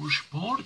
Spork.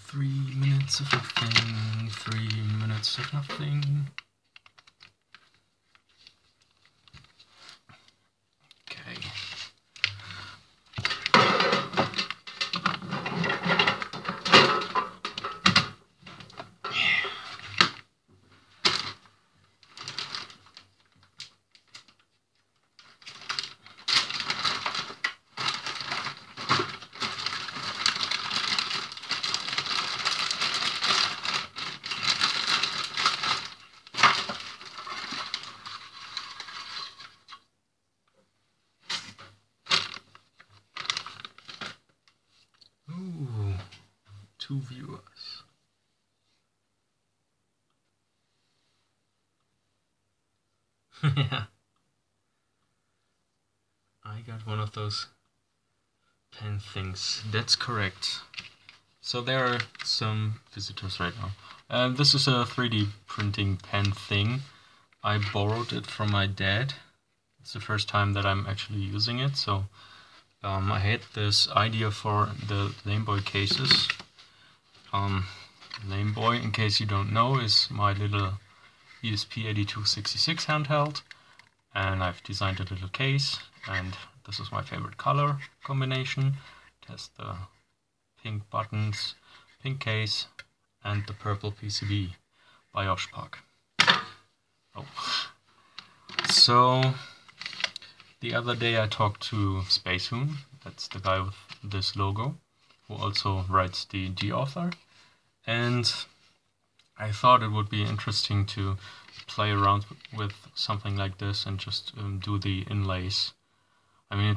3 minutes of nothing, 3 minutes of nothing. Okay. Ooh, 2 viewers. Yeah. I got one of those pen things. That's correct. So there are some visitors right now. This is a 3D printing pen thing. I borrowed it from my dad. It's the first time that I'm actually using it. So I had this idea for the Lame Boy cases. Lame Boy, in case you don't know, is my little ESP8266 handheld. And I've designed a little case, and this is my favorite color combination. It has the pink buttons, pink case, and the purple PCB by Oshpak. Oh. So the other day I talked to Spacehoon, that's the guy with this logo, who also writes the author, and I thought it would be interesting to play around with something like this and just do the inlays. I mean,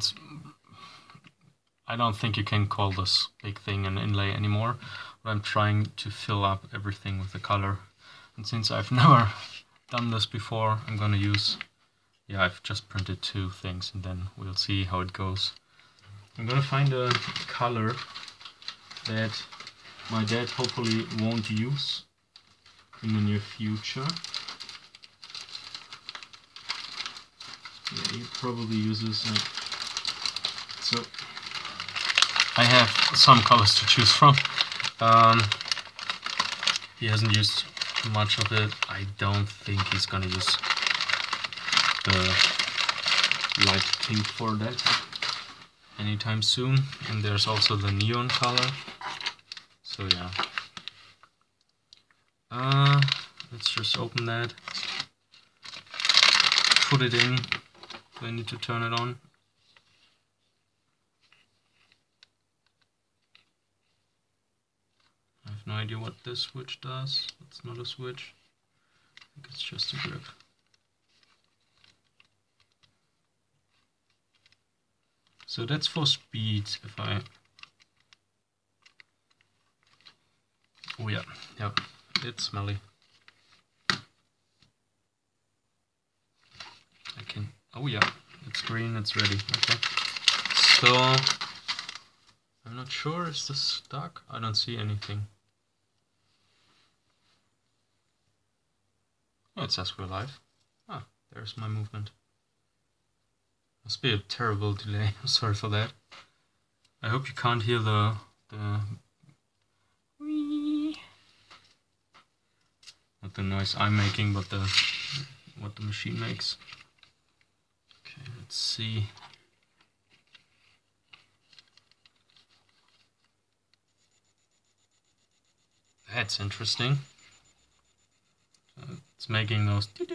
I don't think you can call this big thing an inlay anymore, but I'm trying to fill up everything with the color. And since I've never done this before, I'm gonna use, yeah, I've just printed 2 things and then we'll see how it goes. I'm gonna find a color that my dad hopefully won't use in the near future. Yeah, he probably uses it. So I have some colors to choose from. He hasn't used much of it. I don't think he's gonna use the light pink for that anytime soon. And there's also the neon color. So yeah. Let's just open that. Put it in. Do I need to turn it on? I have no idea what this switch does. It's not a switch. think it's just a grip. So that's for speed. If I... Oh yeah, yep, it's smelly. I can... Oh yeah, it's green, it's ready. Okay. So... I'm not sure, is this stuck? I don't see anything. Oh, it says we're live. Ah, there's my movement. Must be a terrible delay. I'm sorry for that. I hope you can't hear the wee. Not the noise I'm making, but what the machine makes. Okay, let's see. That's interesting. It's making those. That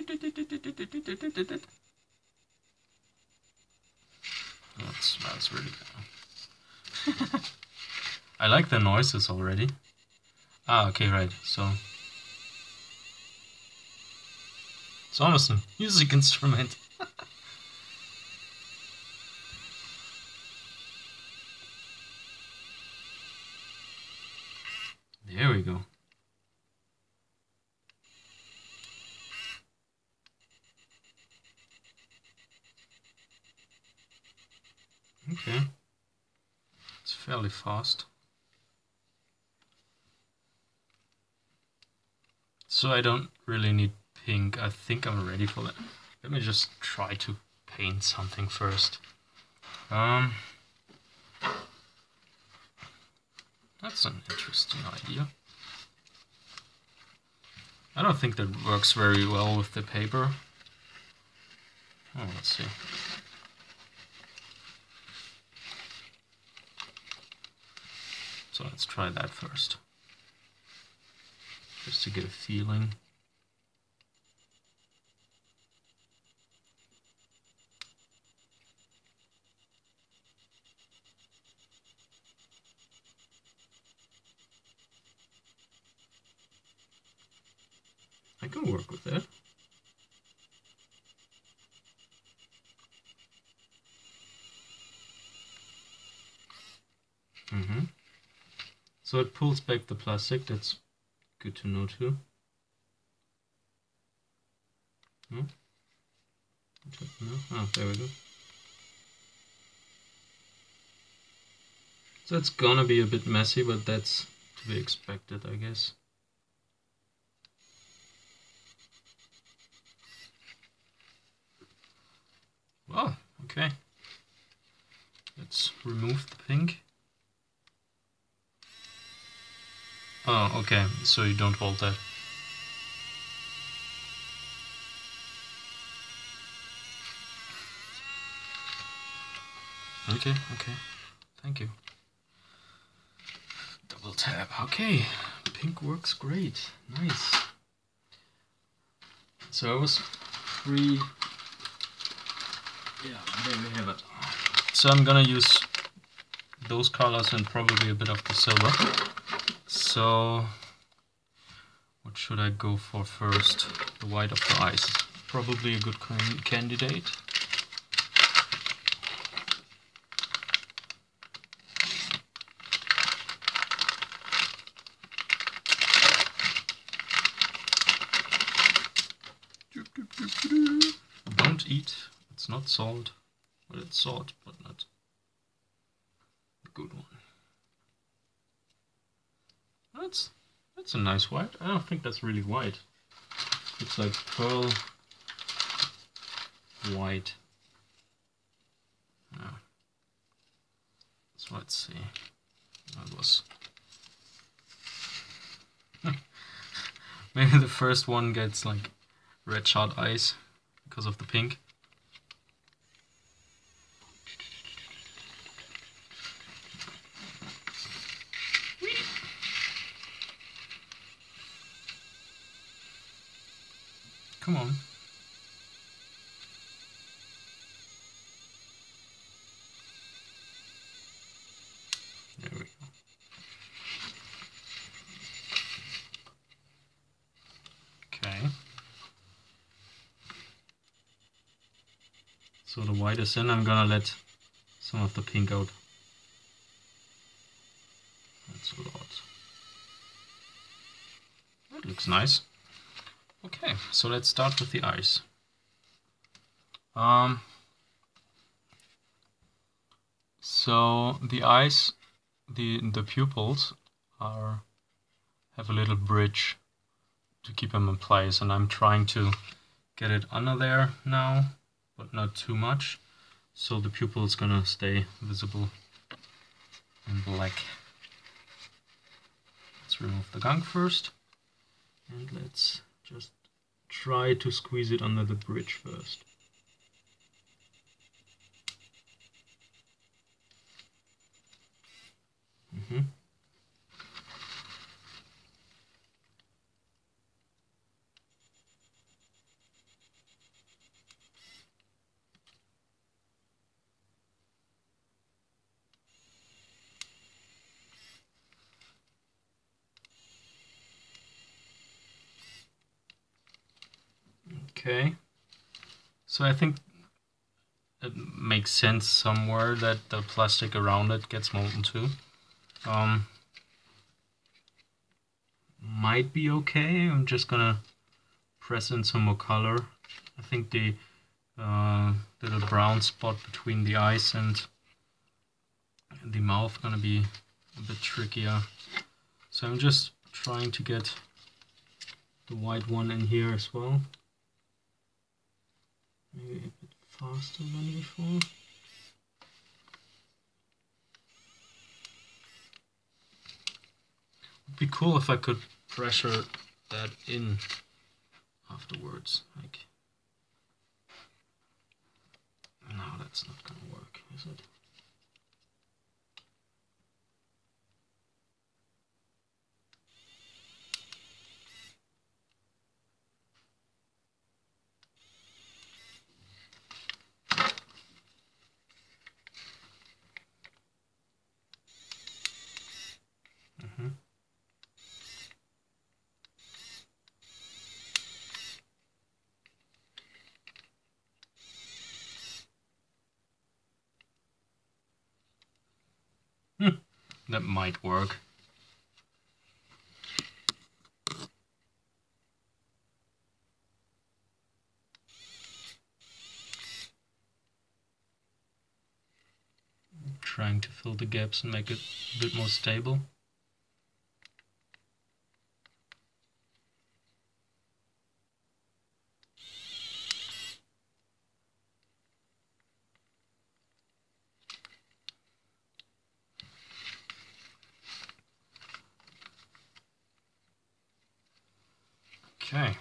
smells really good. I like the noises already. Ah, okay, right. So it's almost a music instrument. There we go. Okay. It's fairly fast. So I don't really need pink. I think I'm ready for that. Let me just try to paint something first. That's an interesting idea. I don't think that works very well with the paper. Oh, let's see. So let's try that first. Just to get a feeling. I can work with that. So it pulls back the plastic, that's good to know too. No? No? Oh, there we go. So it's gonna be a bit messy, but that's to be expected, I guess. Well, okay. Let's remove the pink. Oh, okay, so you don't hold that. Okay, okay. Thank you. Double tap. Okay, pink works great. Nice. So I was free. Yeah, there we have it. So I'm gonna use those colors and probably a bit of the silver. So what should I go for first? The white of the eyes. Probably a good candidate. Don't eat. It's not salt. Well, it's salt, but not a good one. That's a nice white. I don't think that's really white. It's like pearl white. Yeah. So let's see. That was maybe the first one gets like red shot eyes because of the pink. Come on. There we go. Okay. So the white is in, I'm gonna let some of the pink out. That's a lot. That looks nice. Okay, so let's start with the eyes. So the eyes, the pupils have a little bridge to keep them in place, and I'm trying to get it under there now, but not too much, so the pupil is gonna stay visible in black. Let's remove the gunk first, and let's just try to squeeze it under the bridge first. Okay, so I think it makes sense somewhere that the plastic around it gets molten too. Might be okay. I'm just gonna press in some more color. I think the little brown spot between the eyes and the mouth gonna be a bit trickier. So I'm just trying to get the white one in here as well. Maybe a bit faster than before. It'd be cool if I could pressure that in afterwards. Like, no, that's not gonna work, is it? That might work. Trying to fill the gaps and make it a bit more stable. Okay.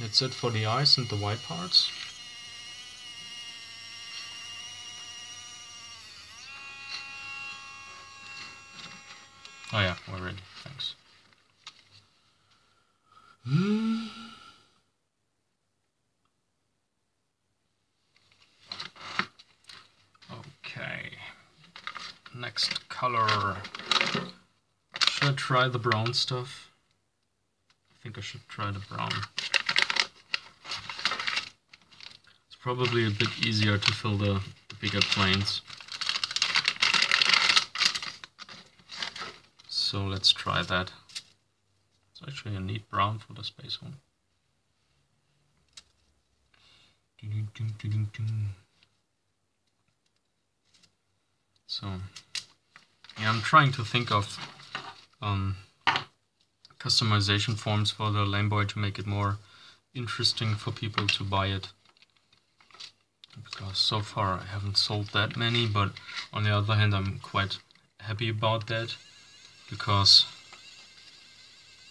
That's it for the eyes and the white parts. Oh yeah, we're ready. Thanks. Okay. Next color. Should I try the brown stuff? I think I should try the brown. It's probably a bit easier to fill the bigger planes. So let's try that. It's actually a neat brown for the space one. So yeah, I'm trying to think of customization forms for the Lame Boy to make it more interesting for people to buy it. Because so far I haven't sold that many, but on the other hand I'm quite happy about that. Because,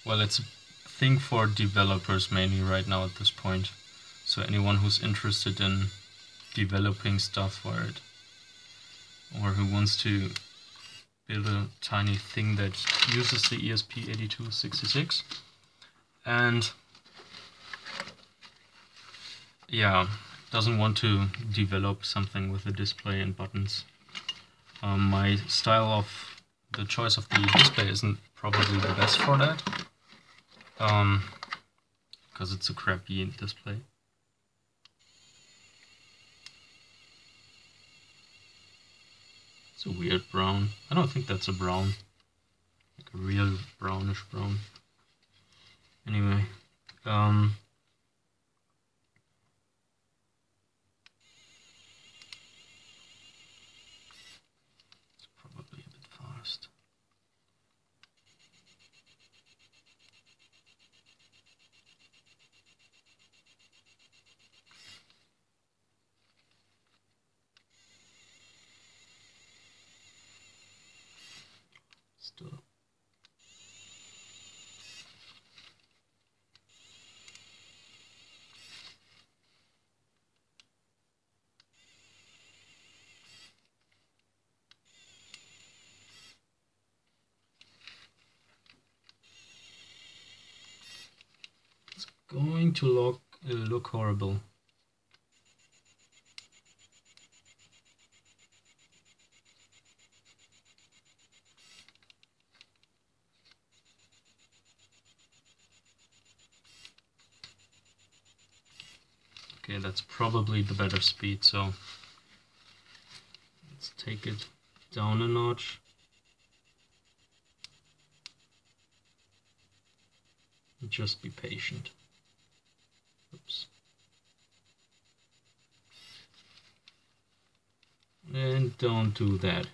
well, it's a thing for developers mainly right now at this point. So anyone who's interested in developing stuff for it, or who wants to build a tiny thing that uses the ESP8266, and yeah, doesn't want to develop something with a display and buttons. My style of the choice of the display isn't probably the best for that, because it's a crappy display. It's a weird brown. I don't think that's a brown. Like a real brownish brown. Anyway, it's probably a bit fast. Still. It's going to look horrible. Okay, that's probably the better speed, so let's take it down a notch. And just be patient. Oops. And don't do that.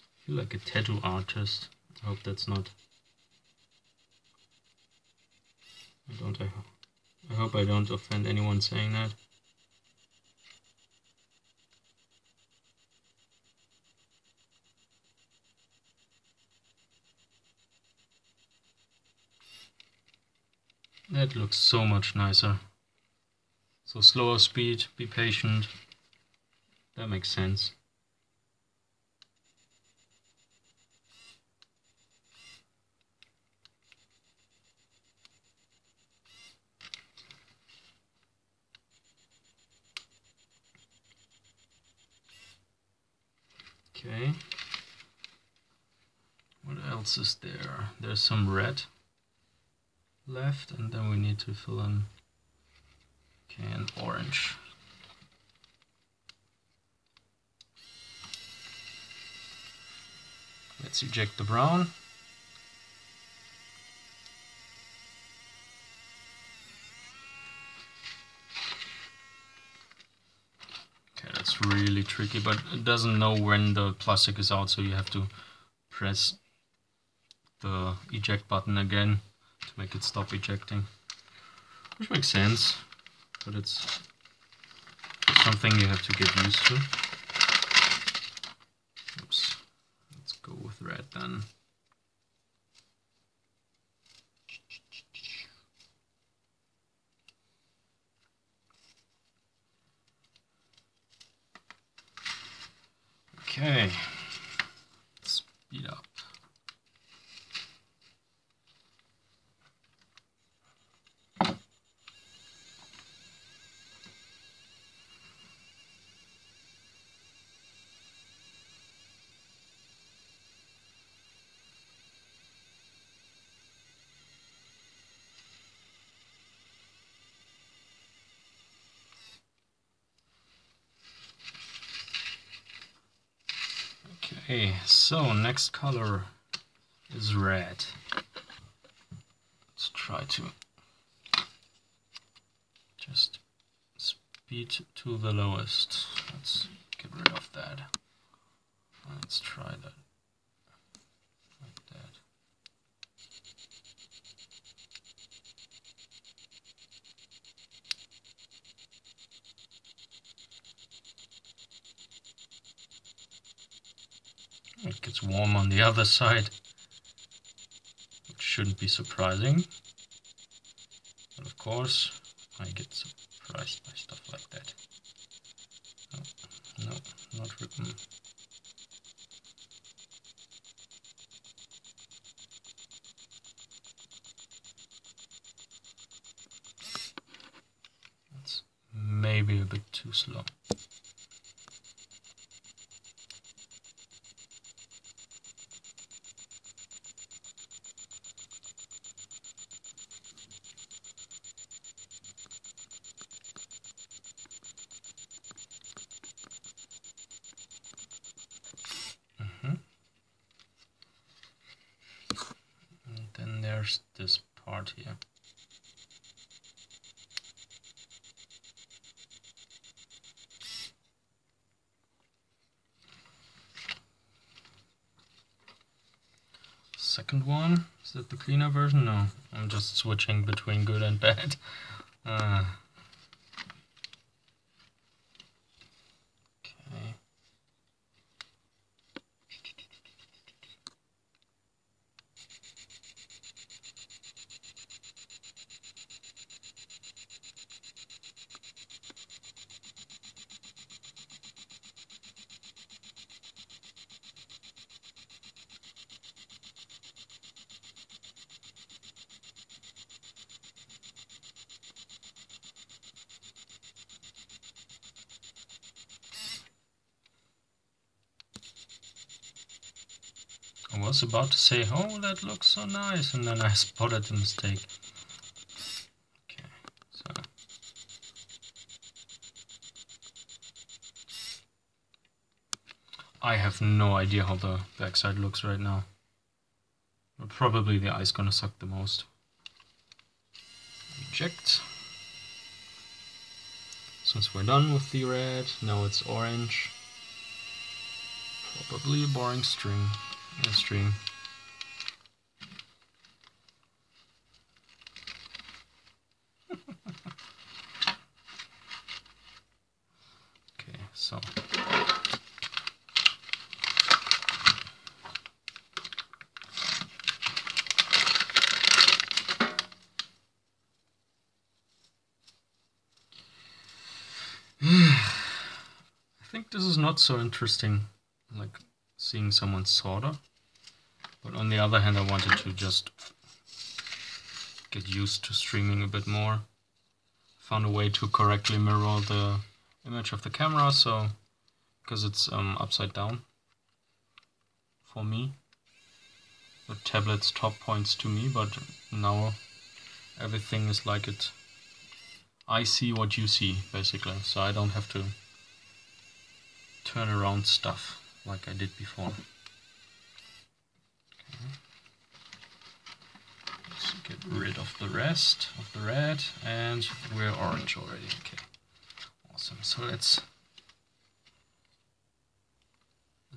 I feel like a tattoo artist. I hope that's not. I hope I don't offend anyone saying that. That looks so much nicer. So slower speed, be patient. That makes sense. Okay. What else is there? There's some red left, and then we need to fill in, okay, and orange. Let's eject the brown. Okay, that's really tricky, but it doesn't know when the plastic is out, so you have to press the eject button again to make it stop ejecting. Which makes sense, but it's something you have to get used to. Oops. Let's go with red then. Okay, speed up. Okay, so next color is red. Let's try to just speed to the lowest. Let's get rid of that. Let's try that. Like that. It gets warm on the other side, which shouldn't be surprising. But of course, I get surprised by stuff like that. No, not written. That's maybe a bit too slow. Where's this part here? Second one, is that the cleaner version? No, I'm just switching between good and bad. Okay. I was about to say, oh, that looks so nice, and then I spotted the mistake. Okay, so I have no idea how the backside looks right now. But probably the eye's gonna suck the most. Eject. Since we're done with the red, now it's orange. Probably a boring stream. Okay, so I think this is not so interesting, like seeing someone solder. But on the other hand, I wanted to just get used to streaming a bit more. Found a way to correctly mirror the image of the camera, so because it's upside down for me. The tablet's top points to me, but now everything is like it. I see what you see, basically, so I don't have to turn around stuff like I did before. Okay. Let's get rid of the rest of the red, and we're orange already. Okay, awesome. So let's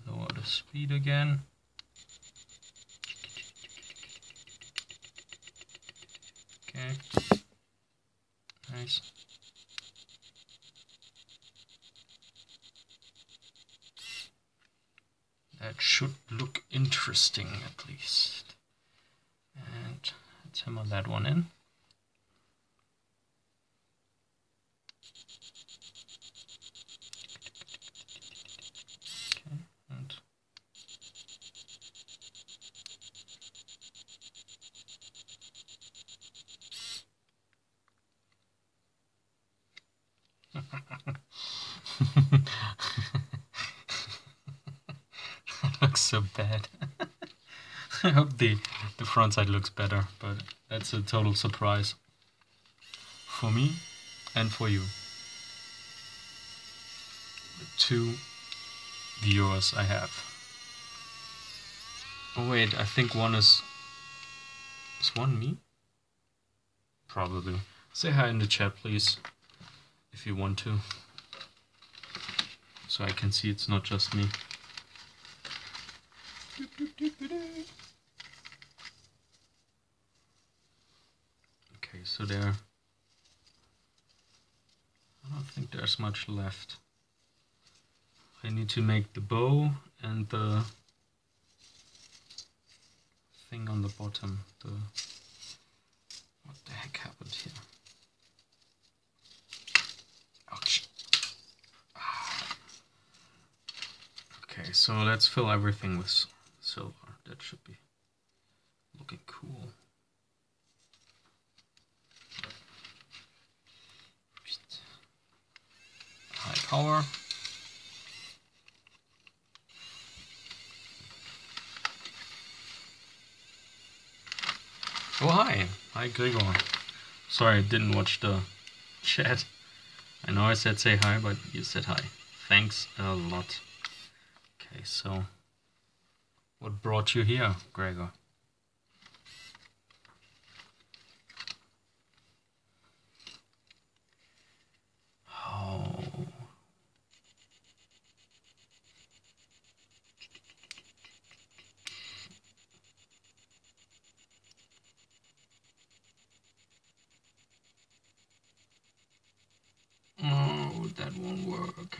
lower the speed again. Okay, nice. That should look interesting at least. And let's hammer that one in. Okay, and that looks so bad. I hope the front side looks better, but that's a total surprise for me and for you. The two viewers I have. Oh wait, I think one is one me? Probably. Say hi in the chat, please, if you want to, so I can see it's not just me. Okay, so there, I don't think there's much left. I need to make the bow and the thing on the bottom. What the heck happened here? Ouch. Okay, so let's fill everything with silver. That should be looking cool. High power. Oh hi! Hi Gregor. Sorry, I didn't watch the chat. I know I said say hi, but you said hi. Thanks a lot. Okay, so what brought you here, Gregor? that won't work.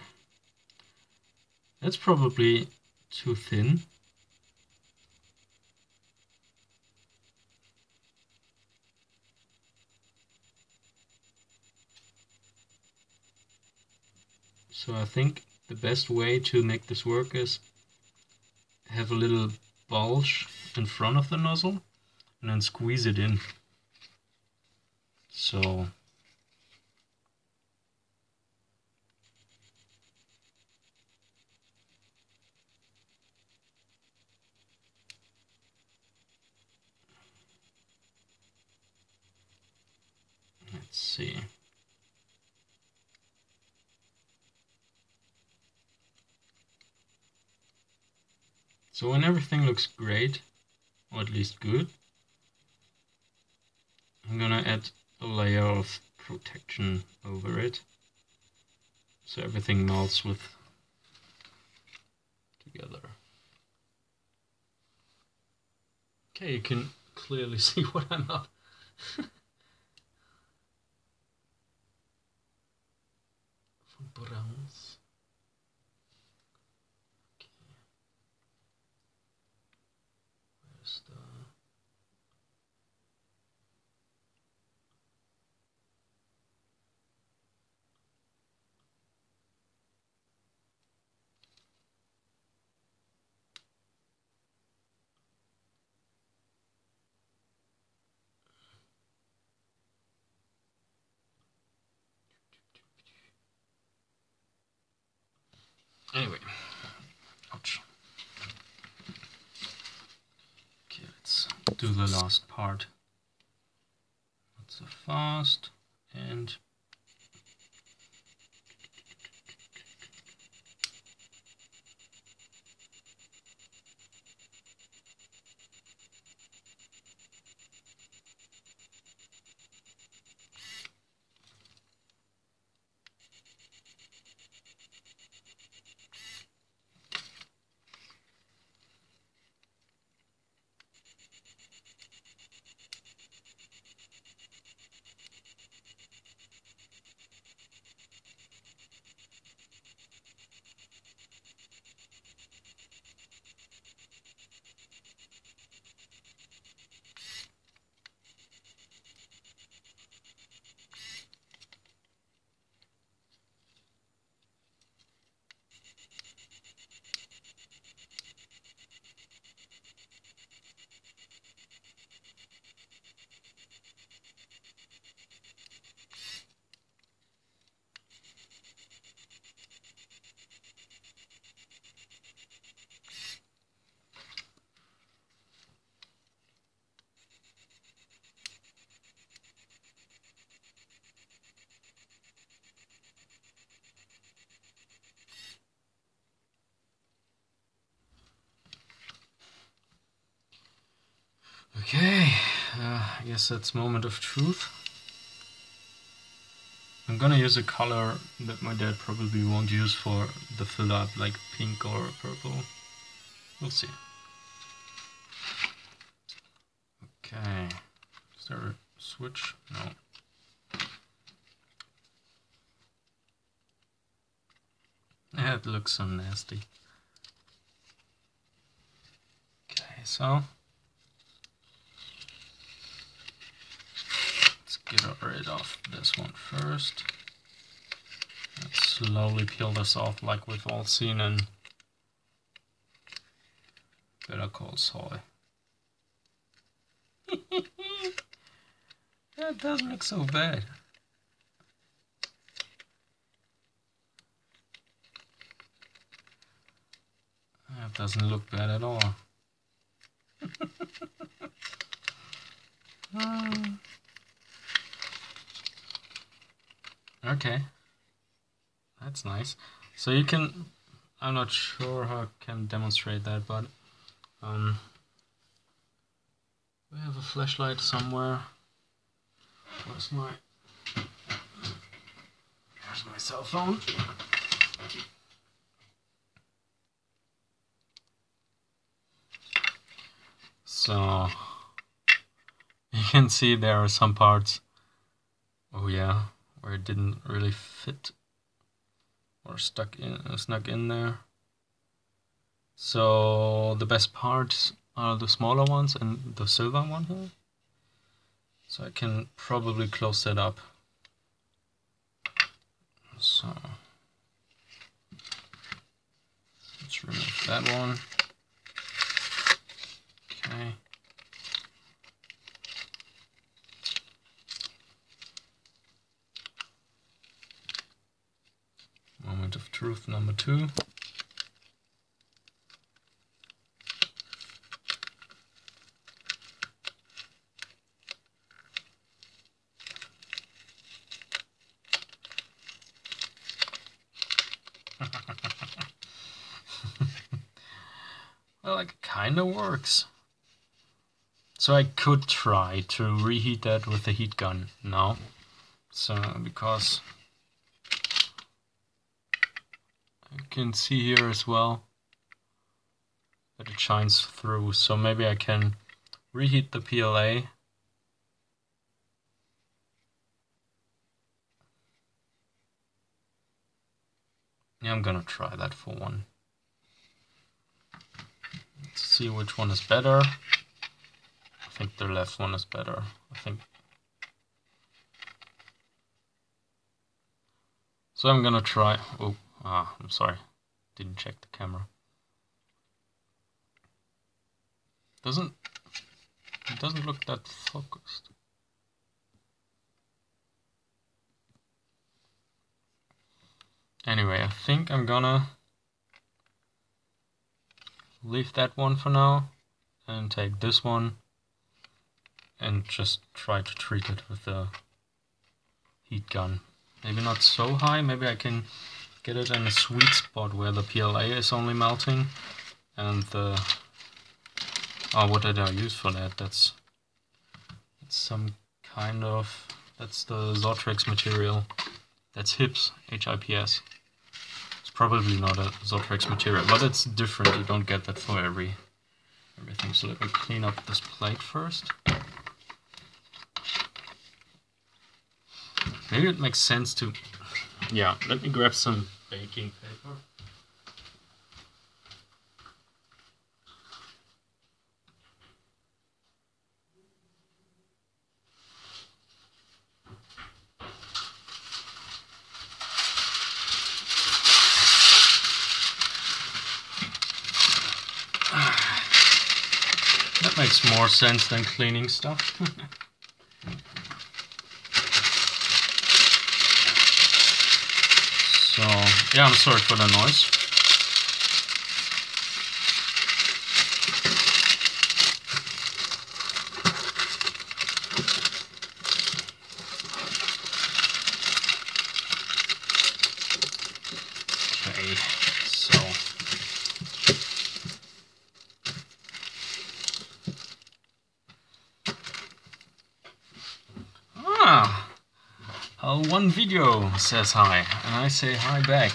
That's probably too thin. So I think the best way to make this work is have a little bulge in front of the nozzle and then squeeze it in. So let's see. So when everything looks great, or at least good, I'm gonna add a layer of protection over it, so everything melts together. Okay, you can clearly see what I'm not. Browns. Okay. Where's the... Anyway, ouch. Okay, let's do the last part. Not so fast, and okay, I guess that's moment of truth. I'm gonna use a color that my dad probably won't use for the fill up, like pink or purple. We'll see. Okay, is there a switch? No. It looks so nasty. Okay, so let's get rid of this one first. Let's slowly peel this off like we've all seen in Better Call Saul. That doesn't look so bad. That doesn't look bad at all. Okay, that's nice. So you can, I'm not sure how I can demonstrate that, but we have a flashlight somewhere. Where's my cell phone? So you can see there are some parts, oh yeah, where it didn't really fit or snuck in there. So the best parts are the smaller ones and the silver one here. So I can probably close that up. So let's remove that one. Okay. Moment of truth number 2. Well, it kind of works. So I could try to reheat that with the heat gun now. So because you can see here as well that it shines through. So maybe I can reheat the PLA. Yeah, I'm gonna try that for one. Let's see which one is better. I think the left one is better. I think. So I'm gonna try. Oh, I'm sorry. Didn't check the camera. It doesn't look that focused. Anyway, I think I'm gonna leave that one for now and take this one and just try to treat it with the heat gun. Maybe not so high, maybe I can get it in a sweet spot where the PLA is only melting and the... Oh, what did I use for that? That's some kind of... That's the Zortrex material. That's HIPS, H-I-P-S. It's probably not a Zortrex material, but it's different. You don't get that for everything. So let me clean up this plate first. Maybe it makes sense to... Yeah, let me grab some baking paper. That makes more sense than cleaning stuff. So, yeah, I'm sorry for the noise. Okay, so... one video says hi, and I say hi back.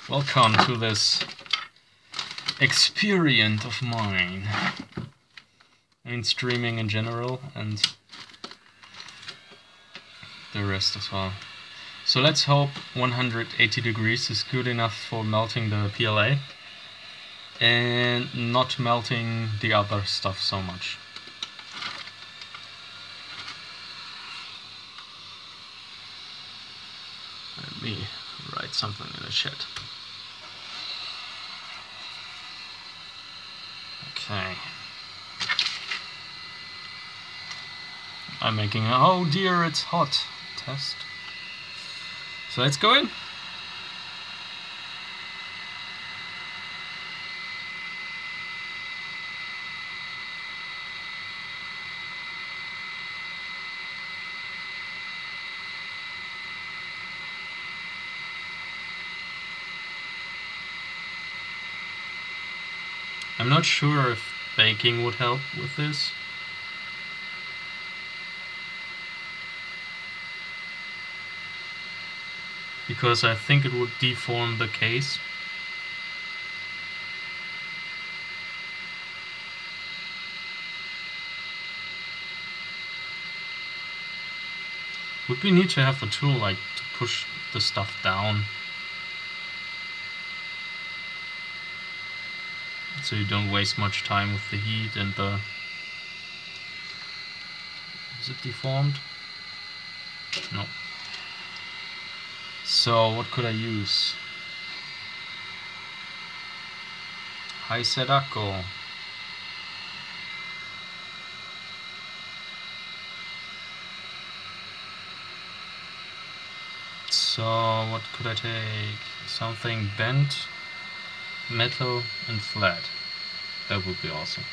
Welcome to this experience of mine. And streaming in general, and the rest as well. So let's hope 180 degrees is good enough for melting the PLA and not melting the other stuff so much. Let me write something in the chat. Okay. I'm making a, oh dear, it's hot test. So let's go in. I'm not sure if baking would help with this. Because I think it would deform the case. Would be neat to have a tool like to push the stuff down so you don't waste much time with the heat and the... Is it deformed? No. So what could I use? Hi Sedako. So what could I take? Something bent, metal and flat. That would be awesome.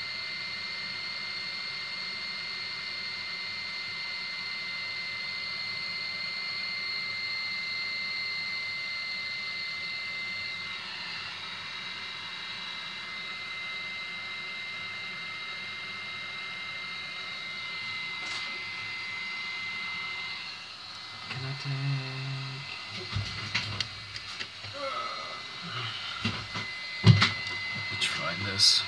Can I take... Let me try this.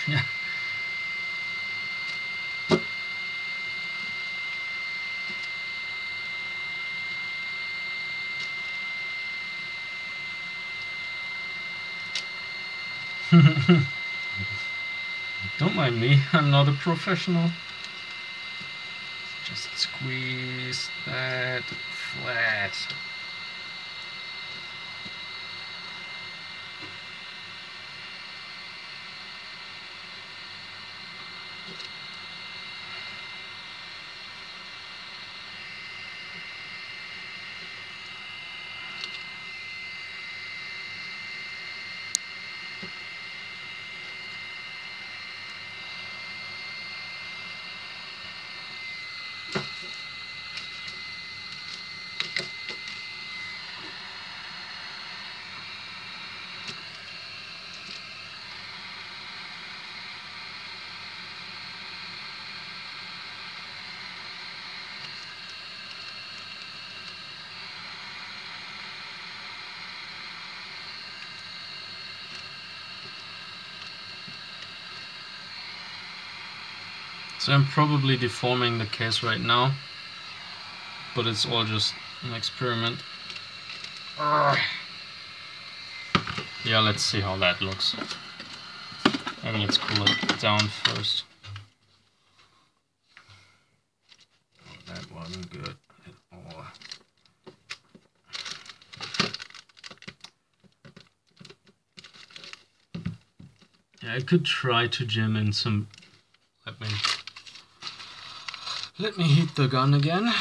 Yeah. Don't mind me, I'm not a professional. Just squeeze that flat. So I'm probably deforming the case right now, but it's all just an experiment. Yeah, let's see how that looks. Maybe let's cool it down first. Oh, that wasn't good at all. Yeah, I could try to jam in some... Let me heat the gun again,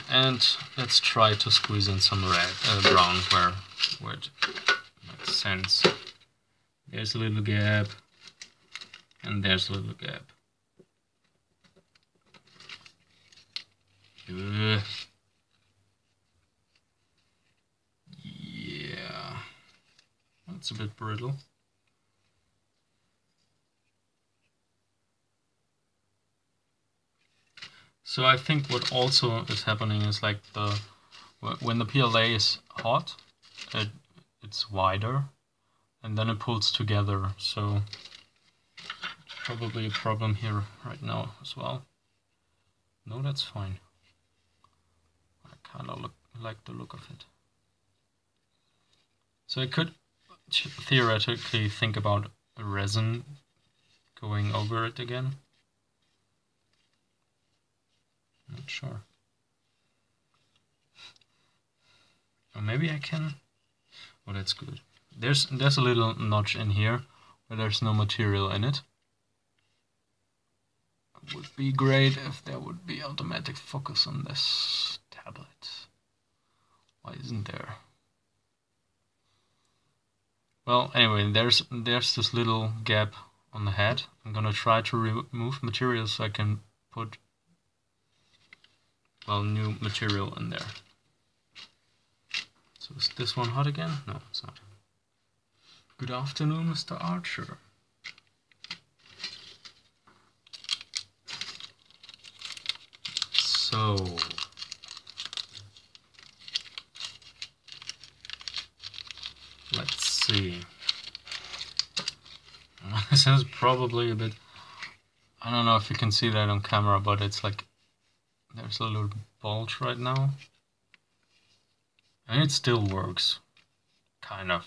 and let's try to squeeze in some brown where it makes sense. There's a little gap, and there's a little gap. Yeah, that's a bit brittle. So I think what also is happening is like when the PLA is hot, it's wider, and then it pulls together. So probably a problem here right now as well. No, that's fine. I kind of like the look of it. So I could theoretically think about a resin going over it again. Not sure. Or maybe I can. Oh, that's good. There's a little notch in here where there's no material in it. It would be great if there would be automatic focus on this tablet. Why isn't there? Well, anyway, there's this little gap on the head. I'm gonna try to remove material so I can put, well, new material in there. So is this one hot again? No, it's not. Good afternoon, Mr. Archer. So let's see. This is probably a bit, I don't know if you can see that on camera, but it's like there's a little bulge right now. And it still works. kind of.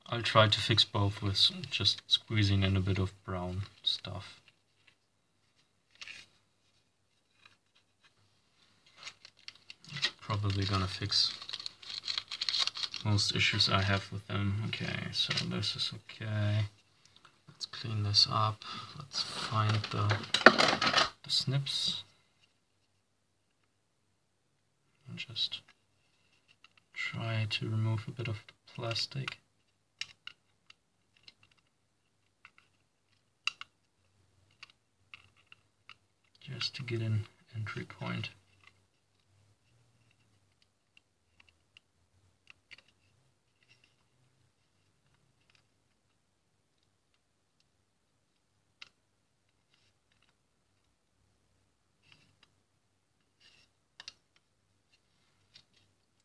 I'll try to fix both with just squeezing in a bit of brown stuff. Probably gonna fix most issues I have with them. Okay, so this is okay. Let's clean this up. Let's find the snips. And just try to remove a bit of plastic. Just to get an entry point.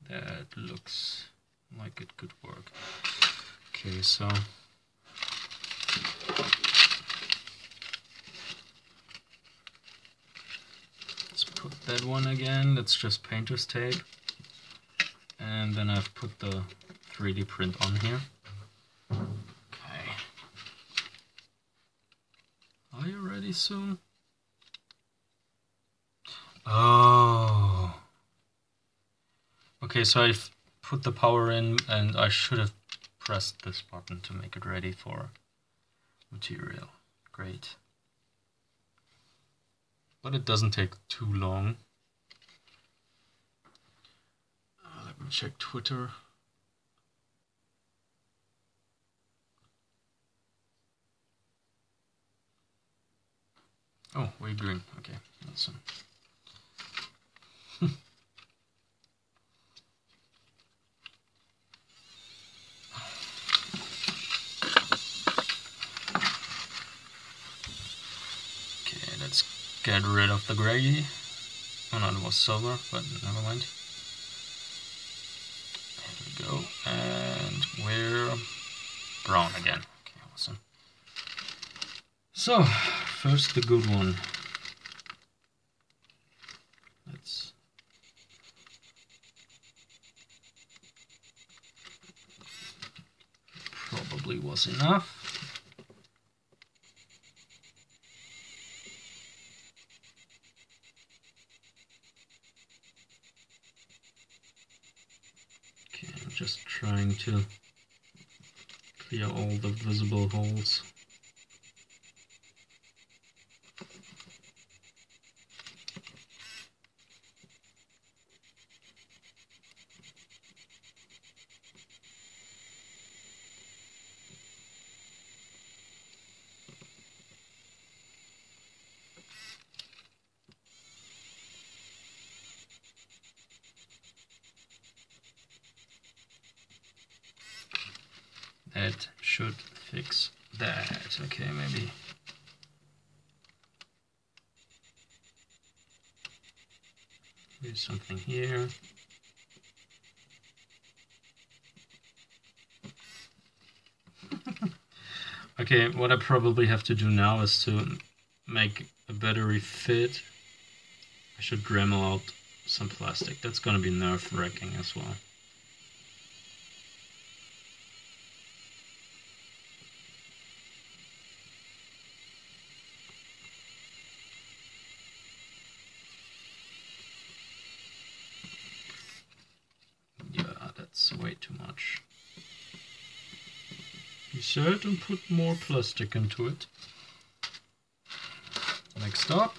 That looks like it could work. Okay, so let's put that one again. That's just painter's tape. And then I've put the 3D print on here. Okay. Are you ready soon? Oh. Okay, so I've put the power in and I should have pressed this button to make it ready for material. Great. But it doesn't take too long. Let me check Twitter. Oh, way green. Okay, awesome. Okay, let's get rid of the gray. Oh no, it was silver, but never mind. There we go. And we're brown again. Okay, awesome. So, first the good one. Let's probably was enough. Okay, I'm just trying to clear all the visible holes. That should fix that. Okay, maybe. There's something here. Okay, what I probably have to do now is to make a battery fit. I should Dremel out some plastic. That's gonna be nerve-wracking as well. Yeah, that's way too much. He said and put more plastic into it. Next up.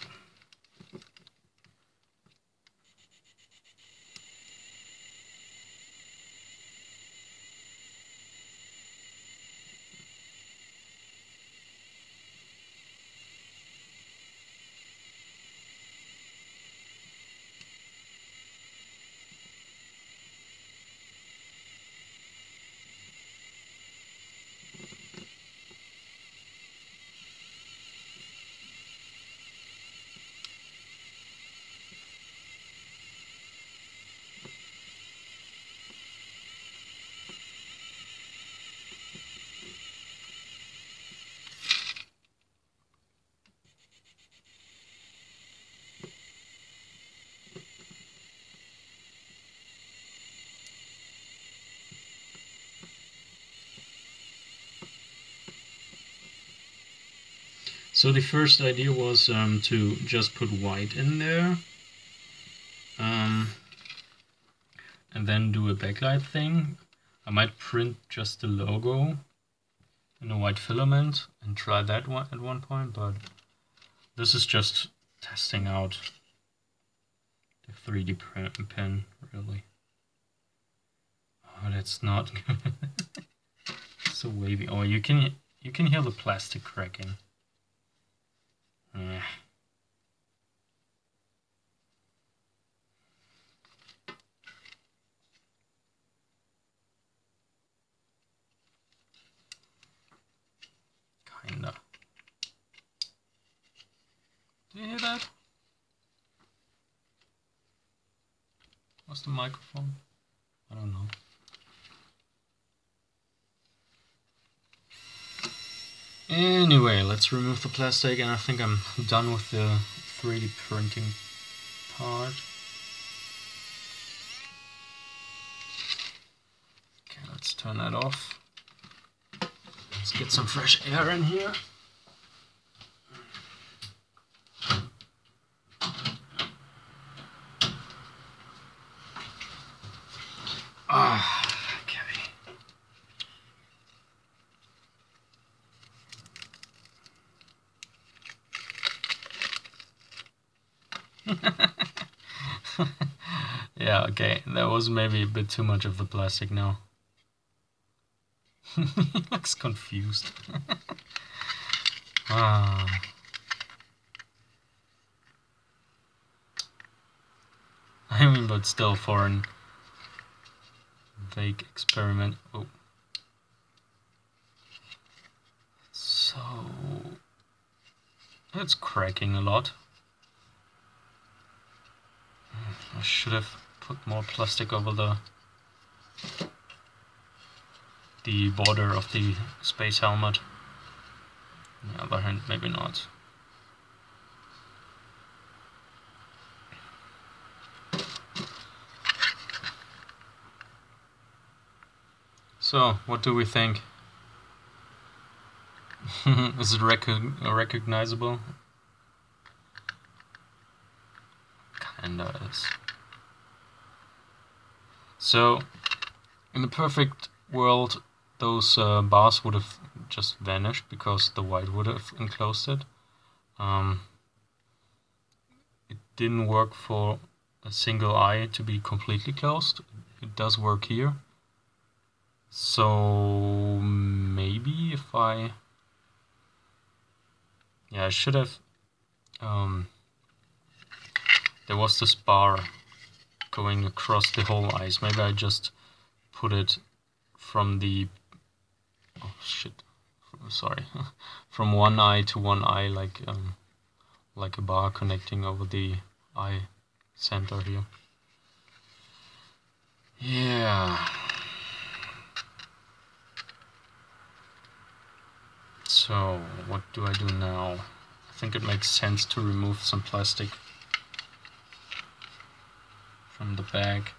So the first idea was to just put white in there, and then do a backlight thing. I might print just the logo in a white filament and try that one at one point, but this is just testing out the 3D pen, really. Oh, that's not good. So wavy. Oh, you can hear the plastic cracking. Yeah. Kinda. Do you hear that? What's the microphone? I don't know. Anyway, let's remove the plastic, and I think I'm done with the 3D printing part. Okay, let's turn that off. Let's get some fresh air in here. Okay. Yeah, okay, that was maybe a bit too much of the plastic now. He looks confused. I mean, but still, for an vague experiment. Oh. So it's cracking a lot. I should have put more plastic over the border of the space helmet. On the other hand, maybe not. So, what do we think? Is it recognizable? Kinda is. So, in the perfect world, those bars would have just vanished because the white would have enclosed it. It didn't work for a single eye to be completely closed. It does work here. So maybe if I should have there was this bar going across the whole eyes. Maybe I just put it from the from one eye to one eye, like a bar connecting over the eye center here. Yeah. So what do I do now? I think it makes sense to remove some plastic from the bag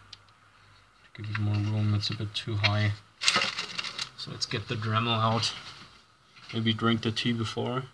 to give it more room. It's a bit too high. So let's get the Dremel out. Maybe drink the tea before.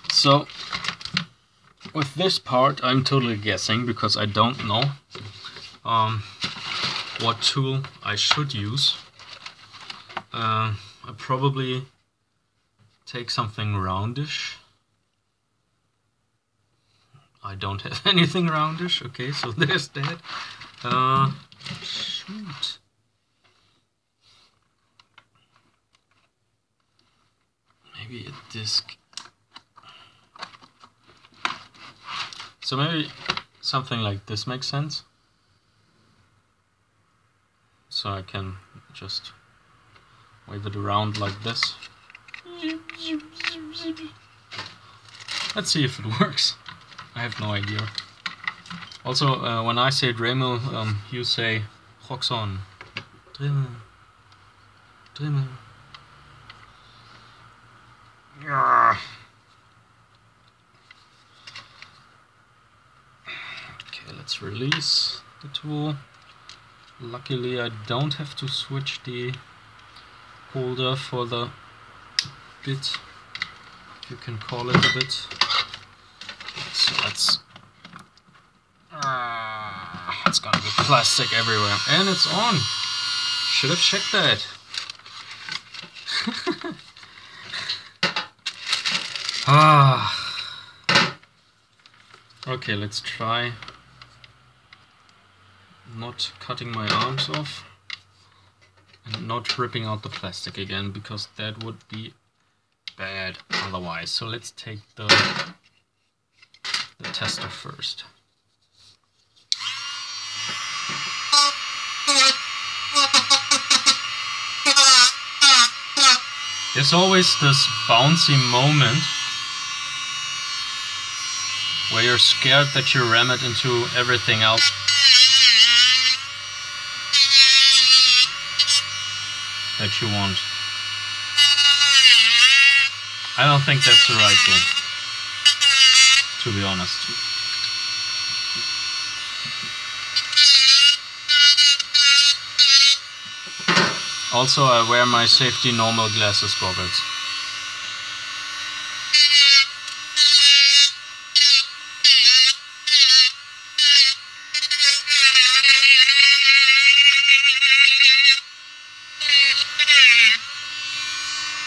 So with this part I'm totally guessing because I don't know what tool I should use. I probably take something roundish. I don't have anything roundish. Okay, so there's that. Shoot. Maybe a disc. So maybe something like this makes sense. So I can just wave it around like this. Let's see if it works. I have no idea. Also, when I say Dremel, you say Roxon. Dremel. Dremel. Yeah. Okay, let's release the tool. Luckily, I don't have to switch the holder for the bit, if you can call it a bit. So let's. It's gonna be plastic everywhere, and it's on. Should have checked that. Okay, let's try not cutting my arms off and not ripping out the plastic again, because that would be bad otherwise. So let's take the tester first. There's always this bouncy moment where you're scared that you ram it into everything else. That you want. I don't think that's the right tool, to be honest. Also, I wear my safety normal glasses goggles.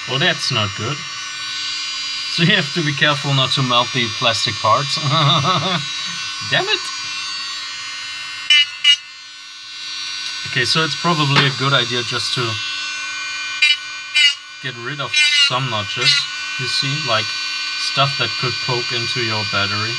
Well, that's not good. So you have to be careful not to melt the plastic parts. Damn it! Okay, so it's probably a good idea just to get rid of some notches, you see, like stuff that could poke into your battery.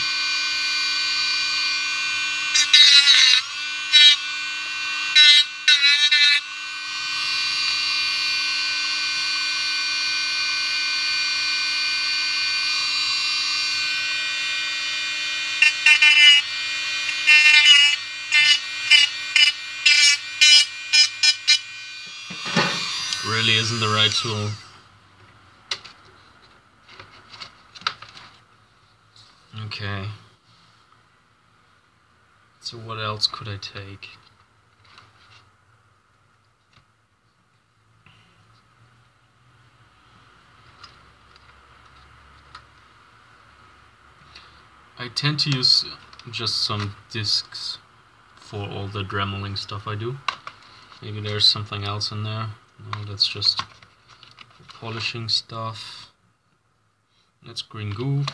Really isn't the right tool. Okay. So what else could I take? I tend to use just some discs for all the dremeling stuff I do. Maybe there's something else in there. No, that's just polishing stuff. That's green goo.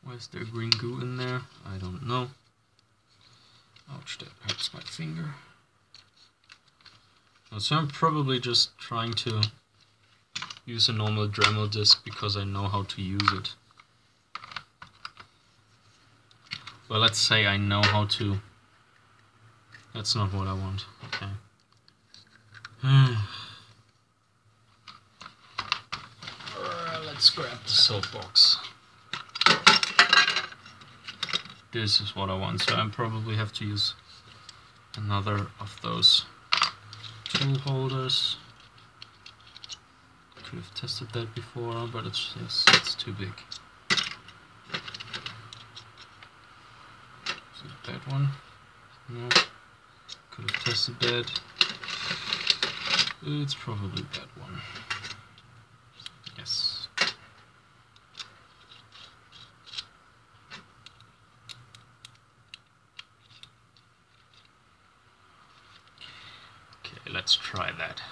Why is there green goo in there? I don't know. Ouch, that hurts my finger. So I'm probably just trying to use a normal Dremel disc because I know how to use it. Well, let's say I know how to. That's not what I want. Okay. Let's grab the soapbox. This is what I want, so I probably have to use another of those tool holders. Could have tested that before, but it's too big. Is it that one? No. Could have tested that. It's probably that one. Yes. Okay, let's try that.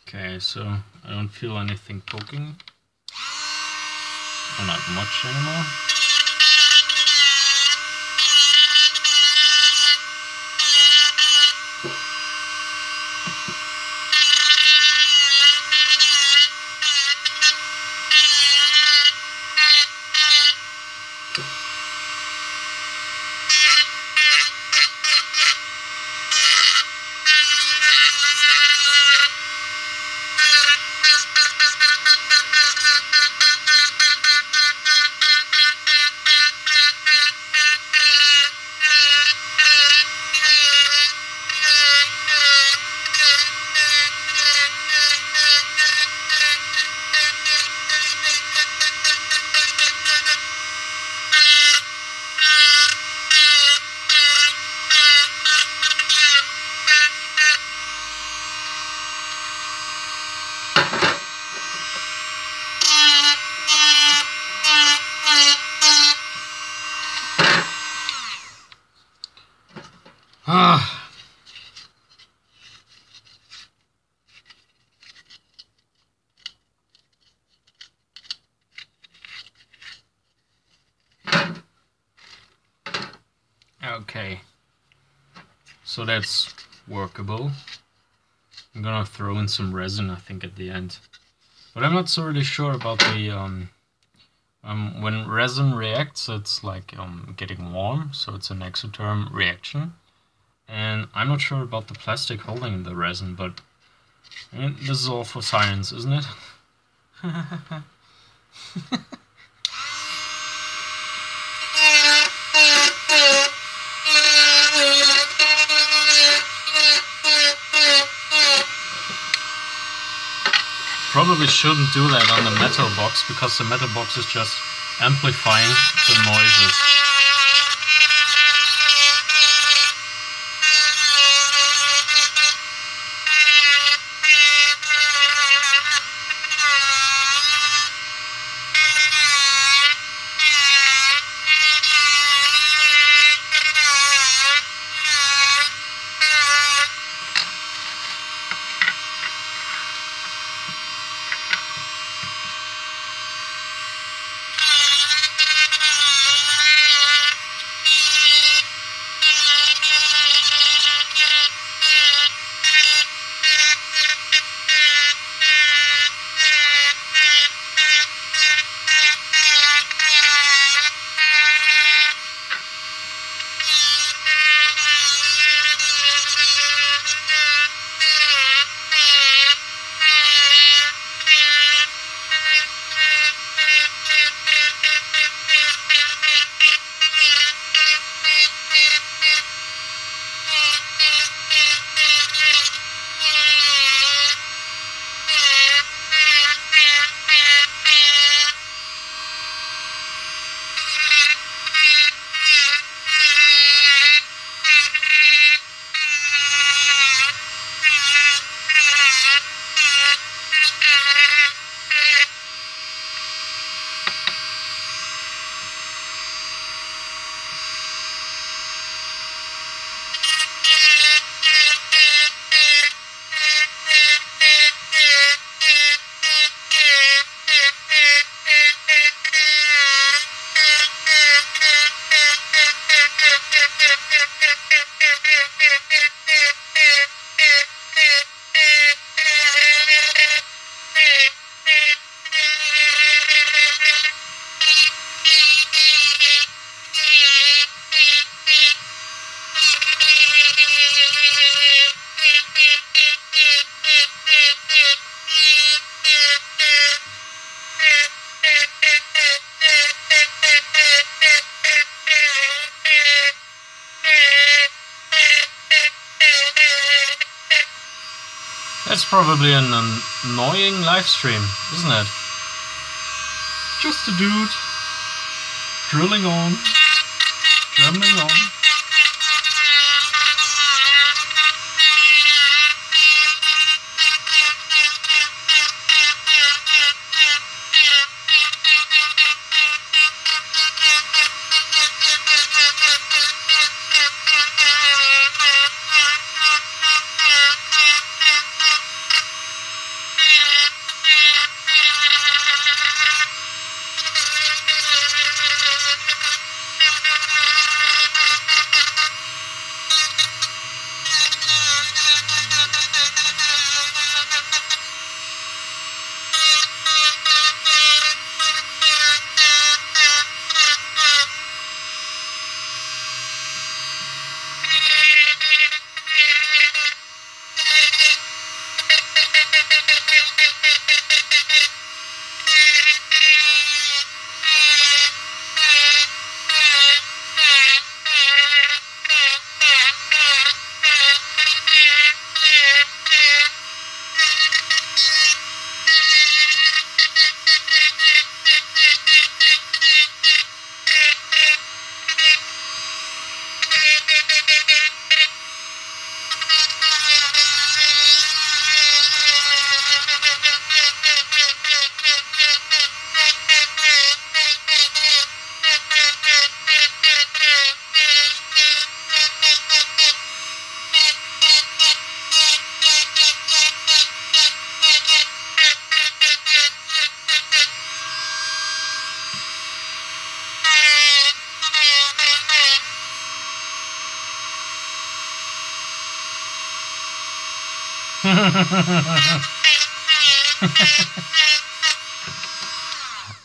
Okay, so I don't feel anything poking. Or not much anymore. Okay, so that's workable. I'm gonna throw in some resin, I think, at the end. But I'm not so really sure about the when resin reacts, it's like getting warm, so it's an exotherm reaction. And I'm not sure about the plastic holding the resin, but I mean, this is all for science, isn't it? Probably shouldn't do that on the metal box, because the metal box is just amplifying the noises. That's probably an annoying live stream, isn't it? Just a dude drilling on, drumming on.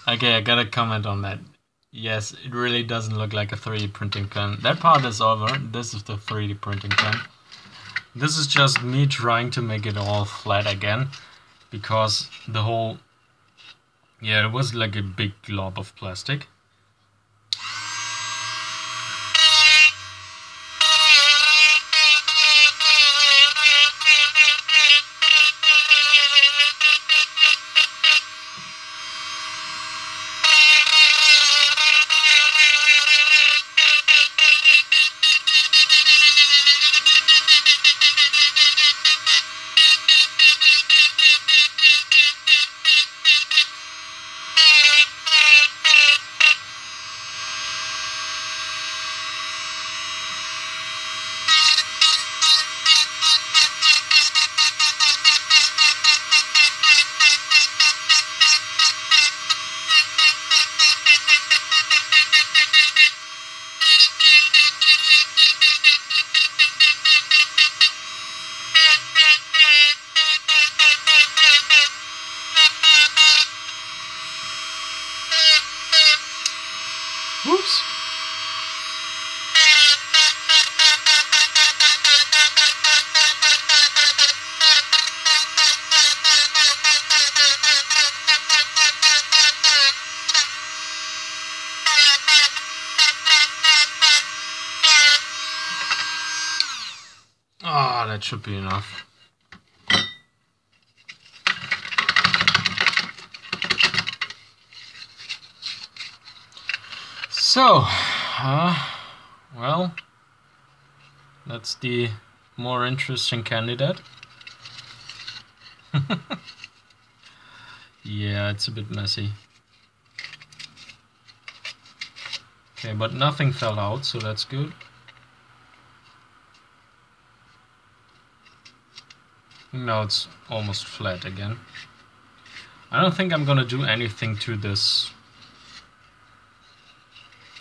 Okay, I gotta comment on that. Yes, it really doesn't look like a 3D printing pen. That part is over. This is the 3D printing pen. This is just me trying to make it all flat again, because the whole... yeah, it was like a big glob of plastic. Whoops. Ah, that should be enough. So, well, that's the more interesting candidate. Yeah, it's a bit messy. Okay, but nothing fell out, so that's good. Now it's almost flat again. I don't think I'm gonna do anything to this,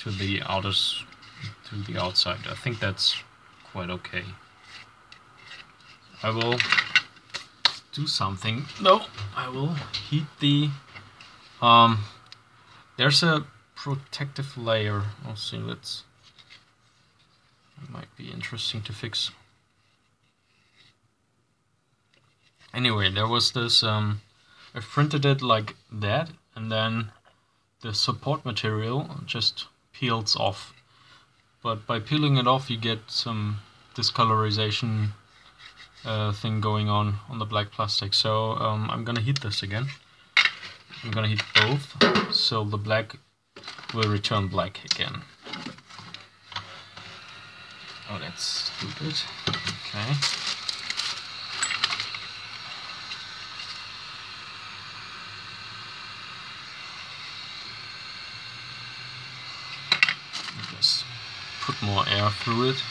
to the outside. I think that's quite okay. I will do something though. I will heat the there's a protective layer. I'll see, it might be interesting to fix. Anyway, there was this I printed it like that, and then the support material just peels off. But by peeling it off, you get some discolorization thing going on the black plastic. So I'm gonna heat this again. I'm gonna heat both, so the black will return black again. Oh, that's stupid. Okay. Just put more air through it.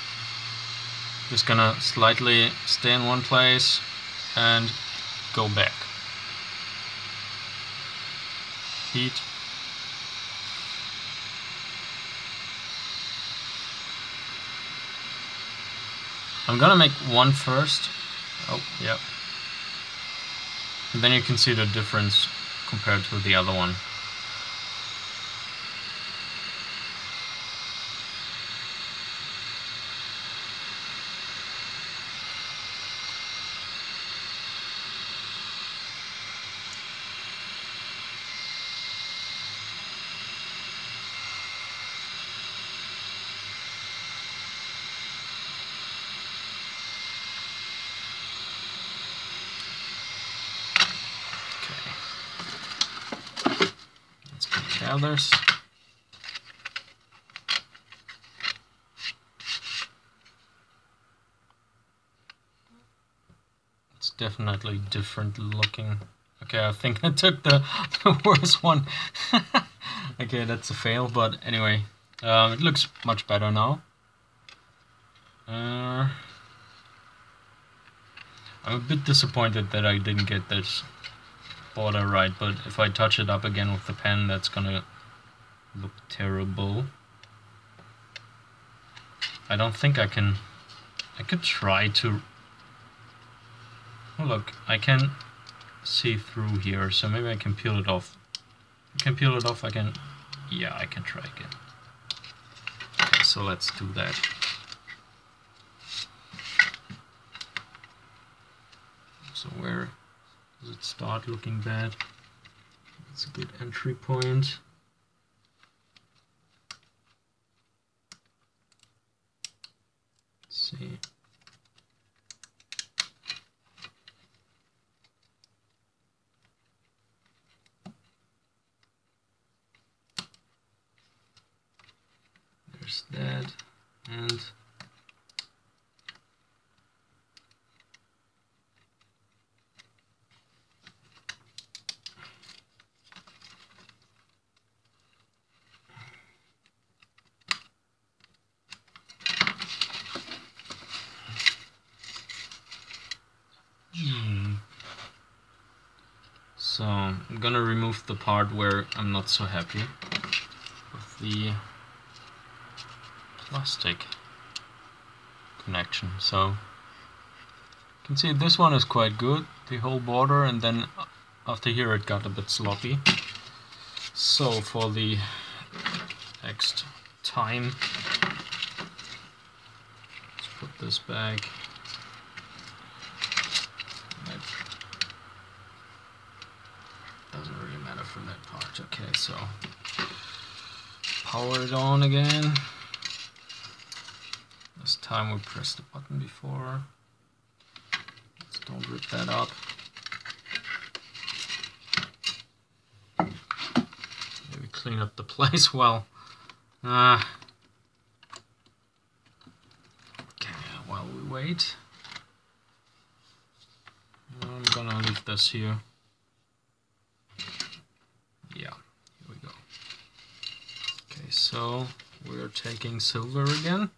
Just gonna slightly stay in one place and go back. Heat. I'm gonna make one first. Oh, yeah. And then you can see the difference compared to the other one. others. It's definitely different looking. Okay, I think I took the worst one. Okay, that's a fail, but anyway, it looks much better now. I'm a bit disappointed that I didn't get this border right, but if I touch it up again with the pen, that's gonna look terrible. I don't think I can. I could try to. Oh, look, I can see through here, so maybe I can peel it off. I can peel it off. I can. Yeah, I can try again. Okay, so let's do that. So where does it start looking bad? It's a good entry point. Let's see. There's that, and so I'm gonna remove the part where I'm not so happy with the plastic connection. So you can see this one is quite good, the whole border, and then after here it got a bit sloppy. So for the next time, let's put this back. That doesn't really matter for that part. Okay, so power it on again. This time we press the button before. Let's don't rip that up. Maybe clean up the place well. Okay, while we wait, I'm gonna leave this here. Yeah, here we go. Okay, so we're taking silver again.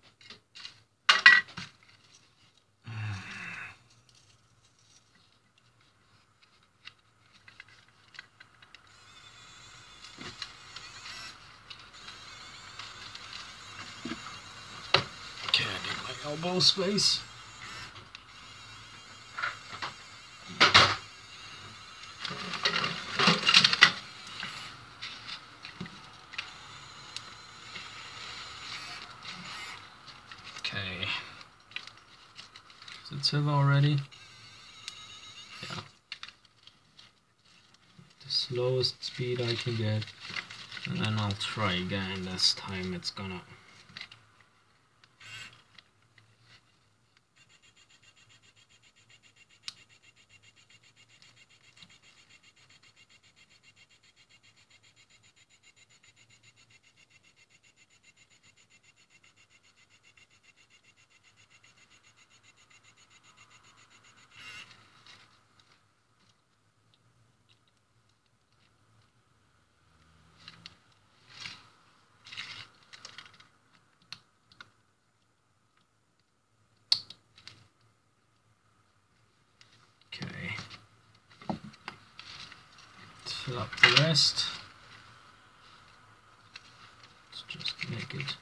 Okay, I need my elbow space. Okay. Is it silver already? Yeah. The slowest speed I can get. And then I'll try again. This time it's gonna... Okay. Fill up the rest. Let's just make it.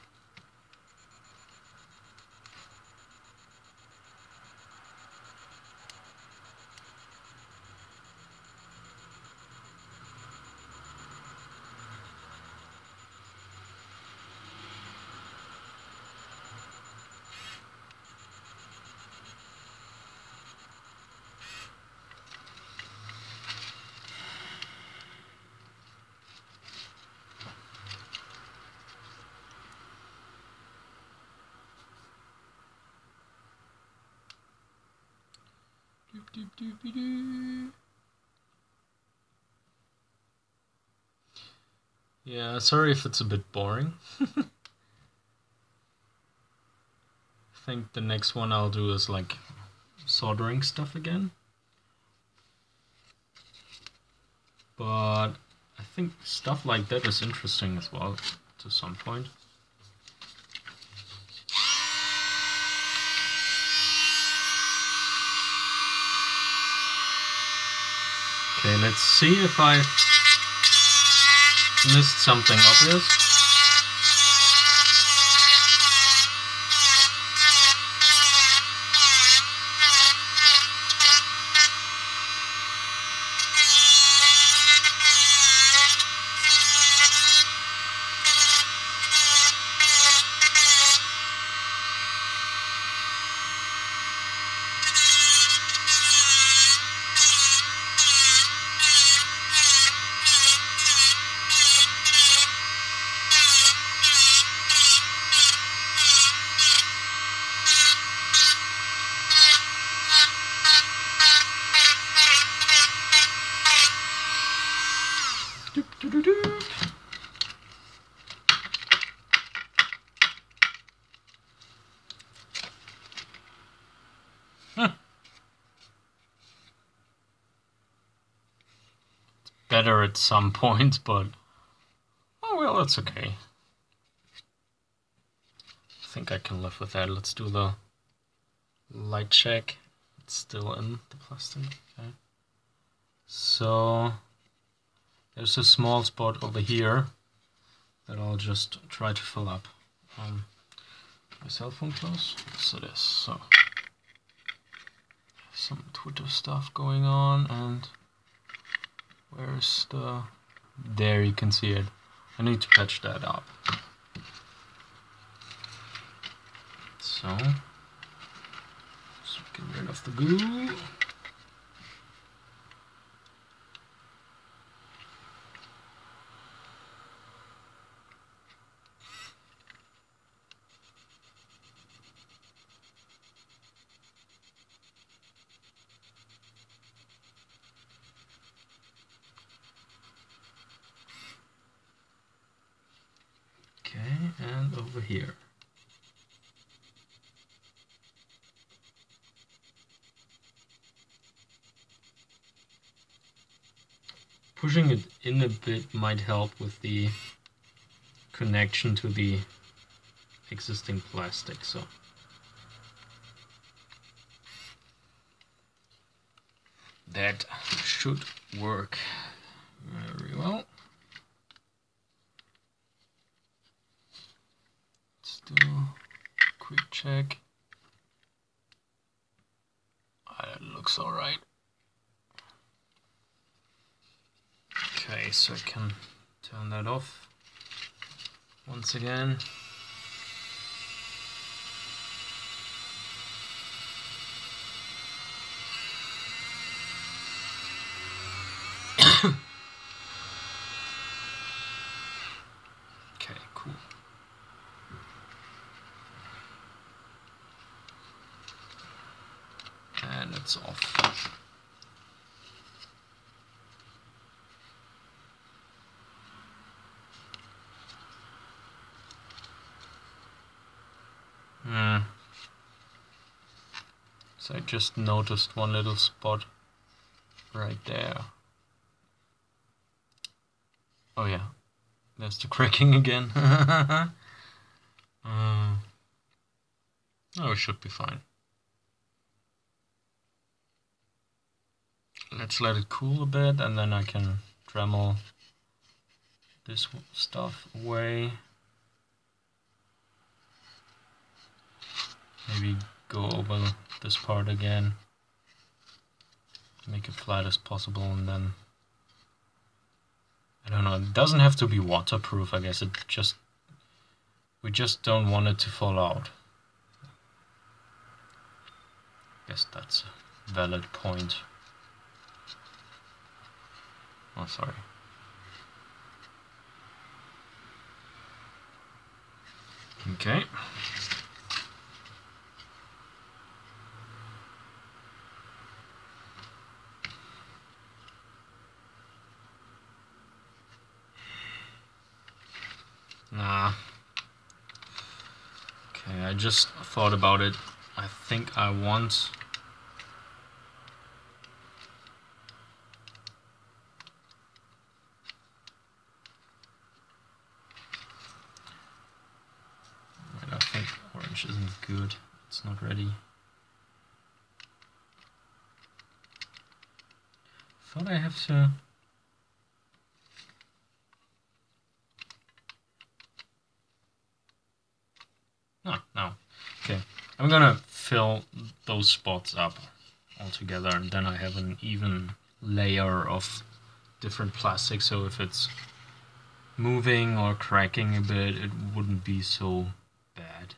Yeah, sorry if it's a bit boring. I think the next one I'll do is like soldering stuff again. But I think stuff like that is interesting as well to some point. Okay, let's see if I missed something obvious. Better at some point, but oh well, that's okay. I think I can live with that. Let's do the light check. It's still in the plastic. Okay. So there's a small spot over here that I'll just try to fill up. My cell phone close? Yes, it is. So some Twitter stuff going on, and where's the... There, you can see it. I need to patch that up. So, let's get rid of the goo. Okay, and over here. Pushing it in a bit might help with the connection to the existing plastic, so that should work very well. Let's do a quick check. It looks alright. Okay, so I can turn that off once again. Okay, cool. And it's off. So I just noticed one little spot right there. Oh yeah, there's the cracking again. Oh, it should be fine. Let's let it cool a bit, and then I can Dremel this stuff away. Maybe go over this part again, make it flat as possible, and then I don't know, it doesn't have to be waterproof, I guess. We just don't want it to fall out. I guess that's a valid point. Oh, sorry. Okay. just thought about it. I think I want... I think orange isn't good. It's not ready. Thought I have to... No. Okay. I'm gonna fill those spots up all together, and then I have an even layer of different plastic, so if it's moving or cracking a bit, it wouldn't be so bad.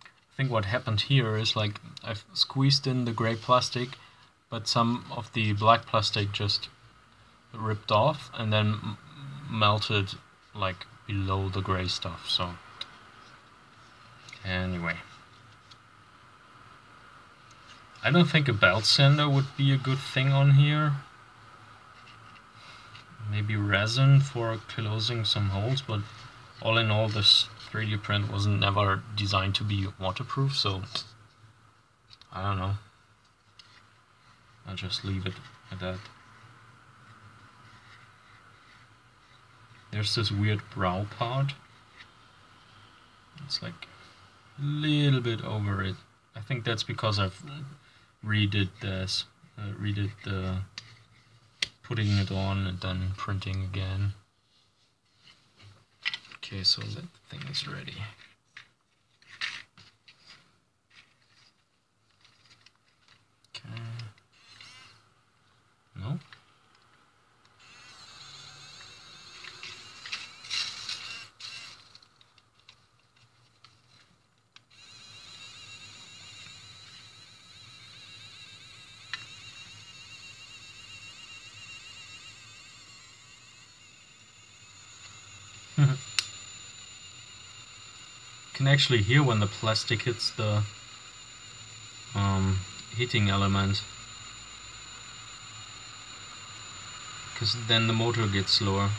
I think what happened here is, like, I've squeezed in the gray plastic, but some of the black plastic just ripped off and then melted like below the gray stuff. So anyway, I don't think a belt sander would be a good thing on here. Maybe resin for closing some holes, but all in all, this 3D print was never designed to be waterproof, so I don't know. I'll just leave it at that. There's this weird brow part. It's like a little bit over it. I think that's because I've redid this, redid the putting it on and then printing again. Okay, so that thing is ready. Okay. No? Can actually hear when the plastic hits the heating element, because then the motor gets slower.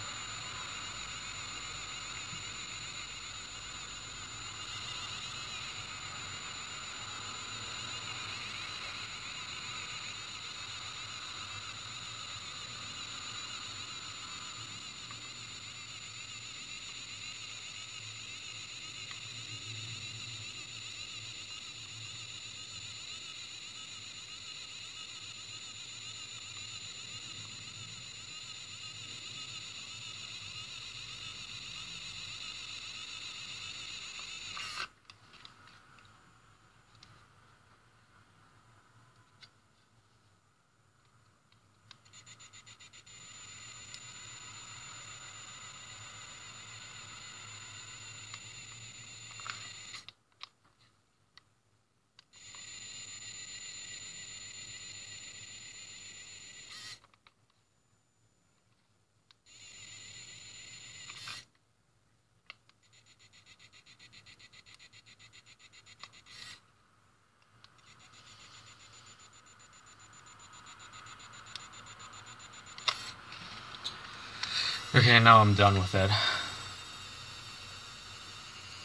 Okay, now I'm done with that.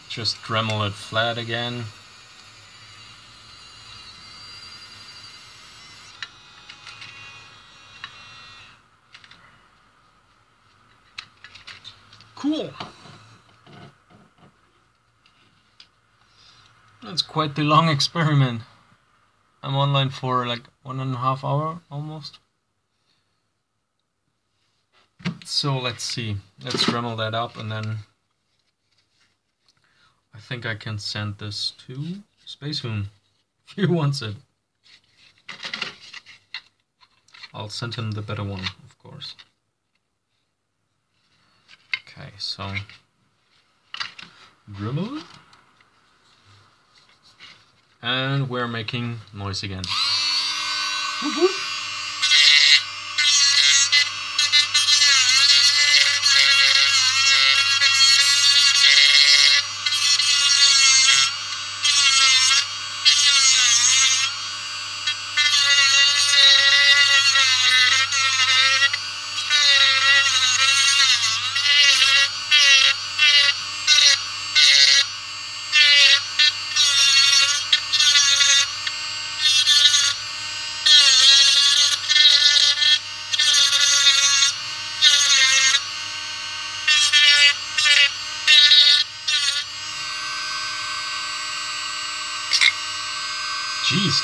Just Dremel it flat again. Cool. That's quite the long experiment. I'm online for like 1.5 hours almost. So let's see. Let's Dremel that up, and then I think I can send this to Spacehoon if he wants it. I'll send him the better one, of course. Okay, so Dremel, and we're making noise again. Whoop, whoop.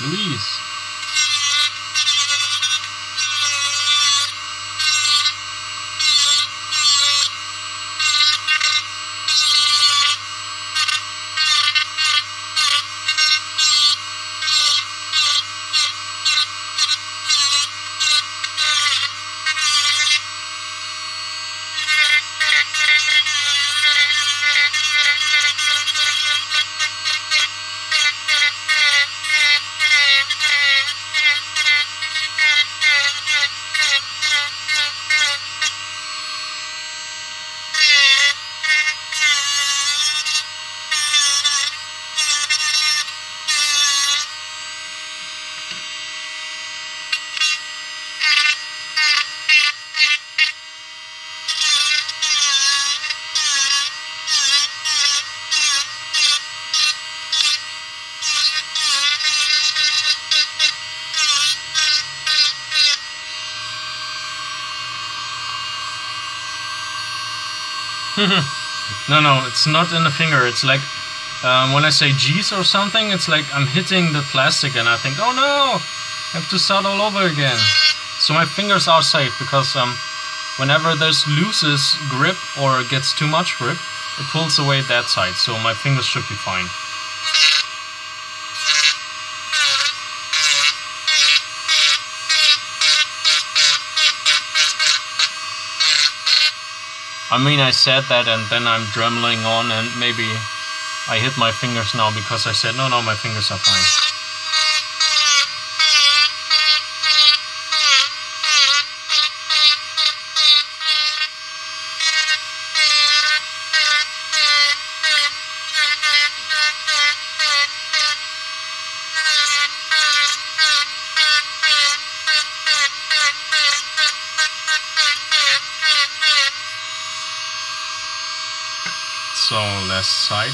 Louise. No, it's not in the finger. It's like when I say G's or something, it's like I'm hitting the plastic and I think, oh no, I have to start all over again. So my fingers are safe because whenever there's loses grip or gets too much grip, it pulls away that side. So my fingers should be fine. I mean, I said that and then I'm drumming on and maybe I hit my fingers now because I said, no, my fingers are fine. So, left side.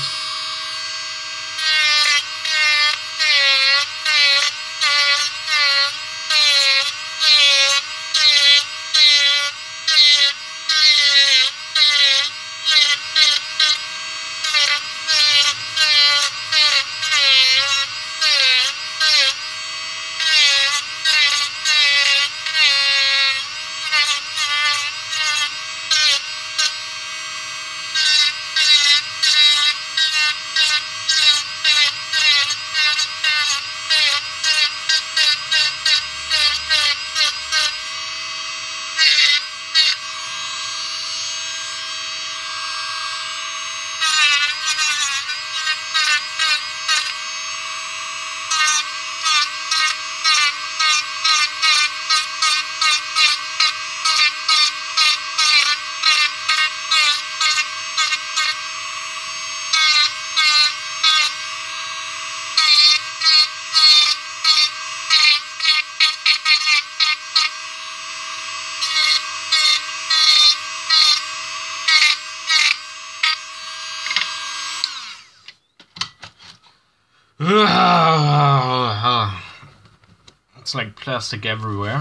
It's like plastic everywhere.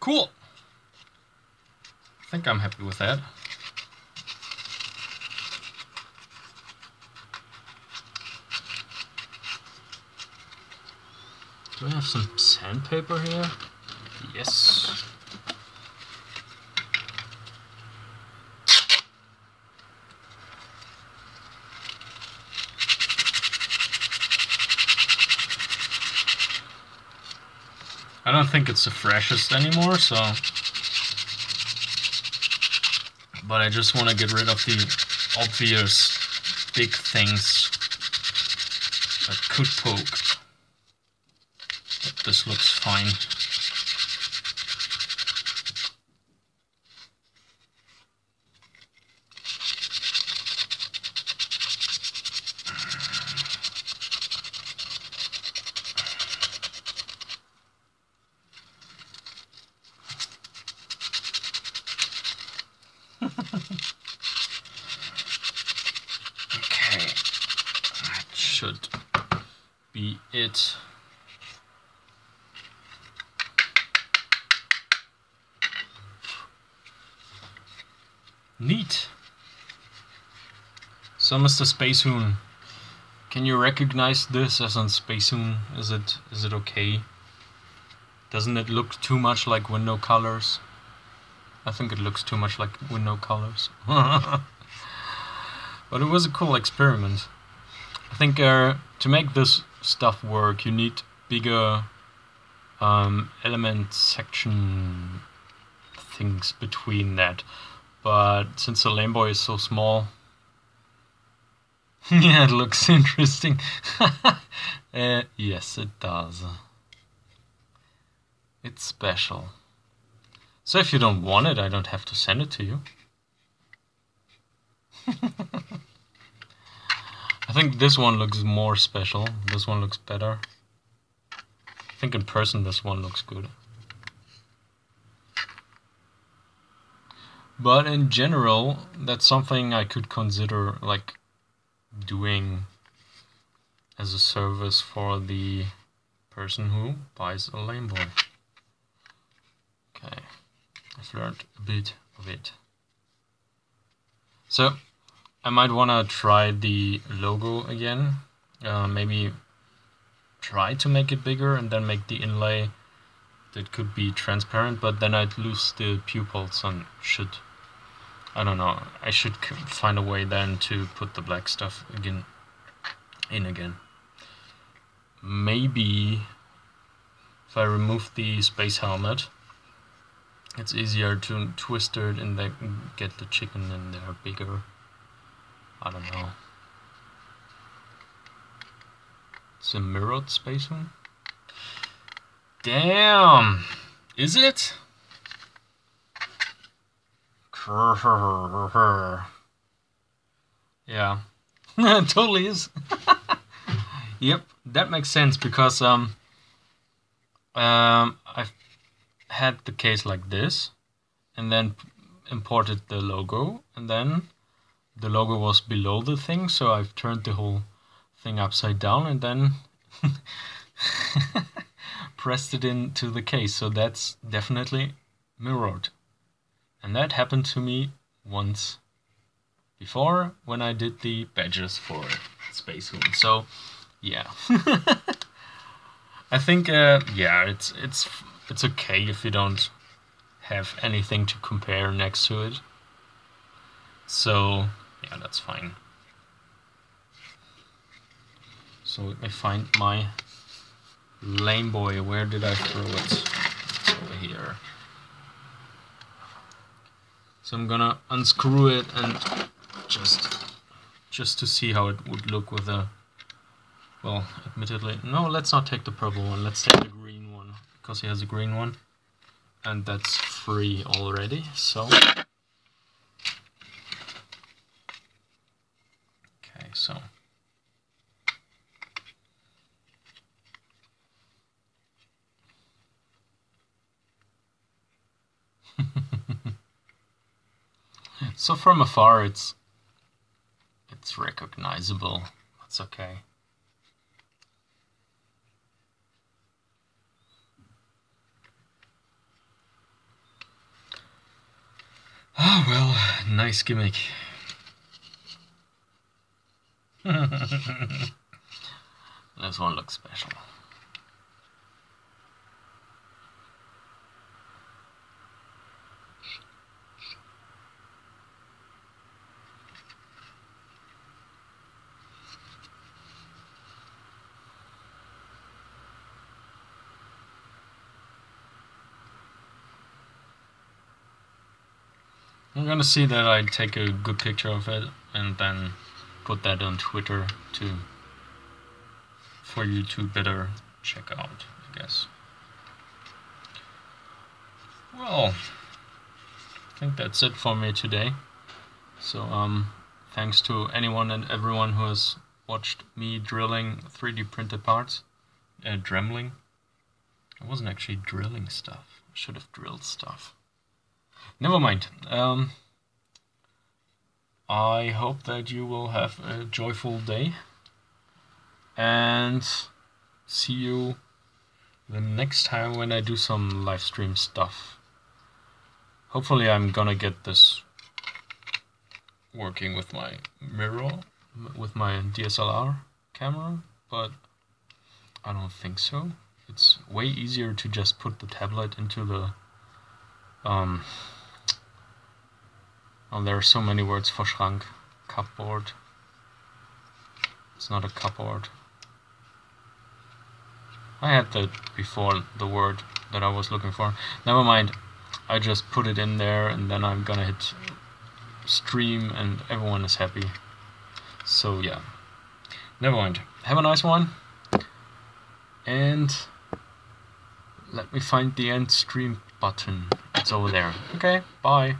Cool. I think I'm happy with that. Do I have some sandpaper here? Yes. I don't think it's the freshest anymore, so... But I just want to get rid of the obvious big things that could poke. But this looks fine. Okay, that should be it. Neat. So, Mr. Spacehoon, can you recognize this as a Spacehoon? Is it okay? Doesn't it look too much like window colors? I think it looks too much like window colors. But it was a cool experiment. I think to make this stuff work, you need bigger element section things between that. But since the Lame Boy is so small, yeah, it looks interesting. Yes, it does. It's special. So if you don't want it, I don't have to send it to you. I think this one looks more special. This one looks better. I think in person this one looks good. But in general, that's something I could consider like doing as a service for the person who buys a Lame Boy. Okay, I've learned a bit of it. So I might want to try the logo again. Maybe try to make it bigger and then make the inlay that could be transparent, but then I'd lose the pupils and I don't know, I should find a way then to put the black stuff again. Maybe if I remove the space helmet, it's easier to twist it and then get the chicken in there bigger. I don't know. It's a mirrored Spacehoon? Damn! Is it? Yeah. It totally is. Yep, that makes sense because I've had the case like this and then imported the logo, and then the logo was below the thing, so I've turned the whole thing upside down and then pressed it into the case. So that's definitely mirrored. And that happened to me once before when I did the badges for Spacehoon. So yeah. I think yeah, it's okay if you don't have anything to compare next to it. So yeah, that's fine. So let me find my Lame Boy. Where did I throw it? It's over here. So I'm gonna unscrew it and just to see how it would look with a, well, admittedly, no, let's not take the purple one, let's take the green one, because he has a green one, and that's free already, so. Okay, so. So from afar it's recognizable. That's okay. Oh well, nice gimmick. This one looks special. I'm gonna see that I take a good picture of it and then put that on Twitter for you to better check out, I guess. Well, I think that's it for me today. So thanks to anyone and everyone who has watched me drilling 3D printed parts. Dremling. I wasn't actually drilling stuff. I should have drilled stuff. Never mind. I hope that you will have a joyful day. And see you the next time when I do some live stream stuff. Hopefully I'm gonna get this working with my mirror with my DSLR camera, but I don't think so. It's way easier to just put the tablet into the oh, there are so many words for Schrank. Cupboard. It's not a cupboard. I had that before, the word that I was looking for. Never mind. I just put it in there and then I'm gonna hit stream and everyone is happy. So yeah. Never mind. Have a nice one. And let me find the end stream button. It's over there. Okay, bye.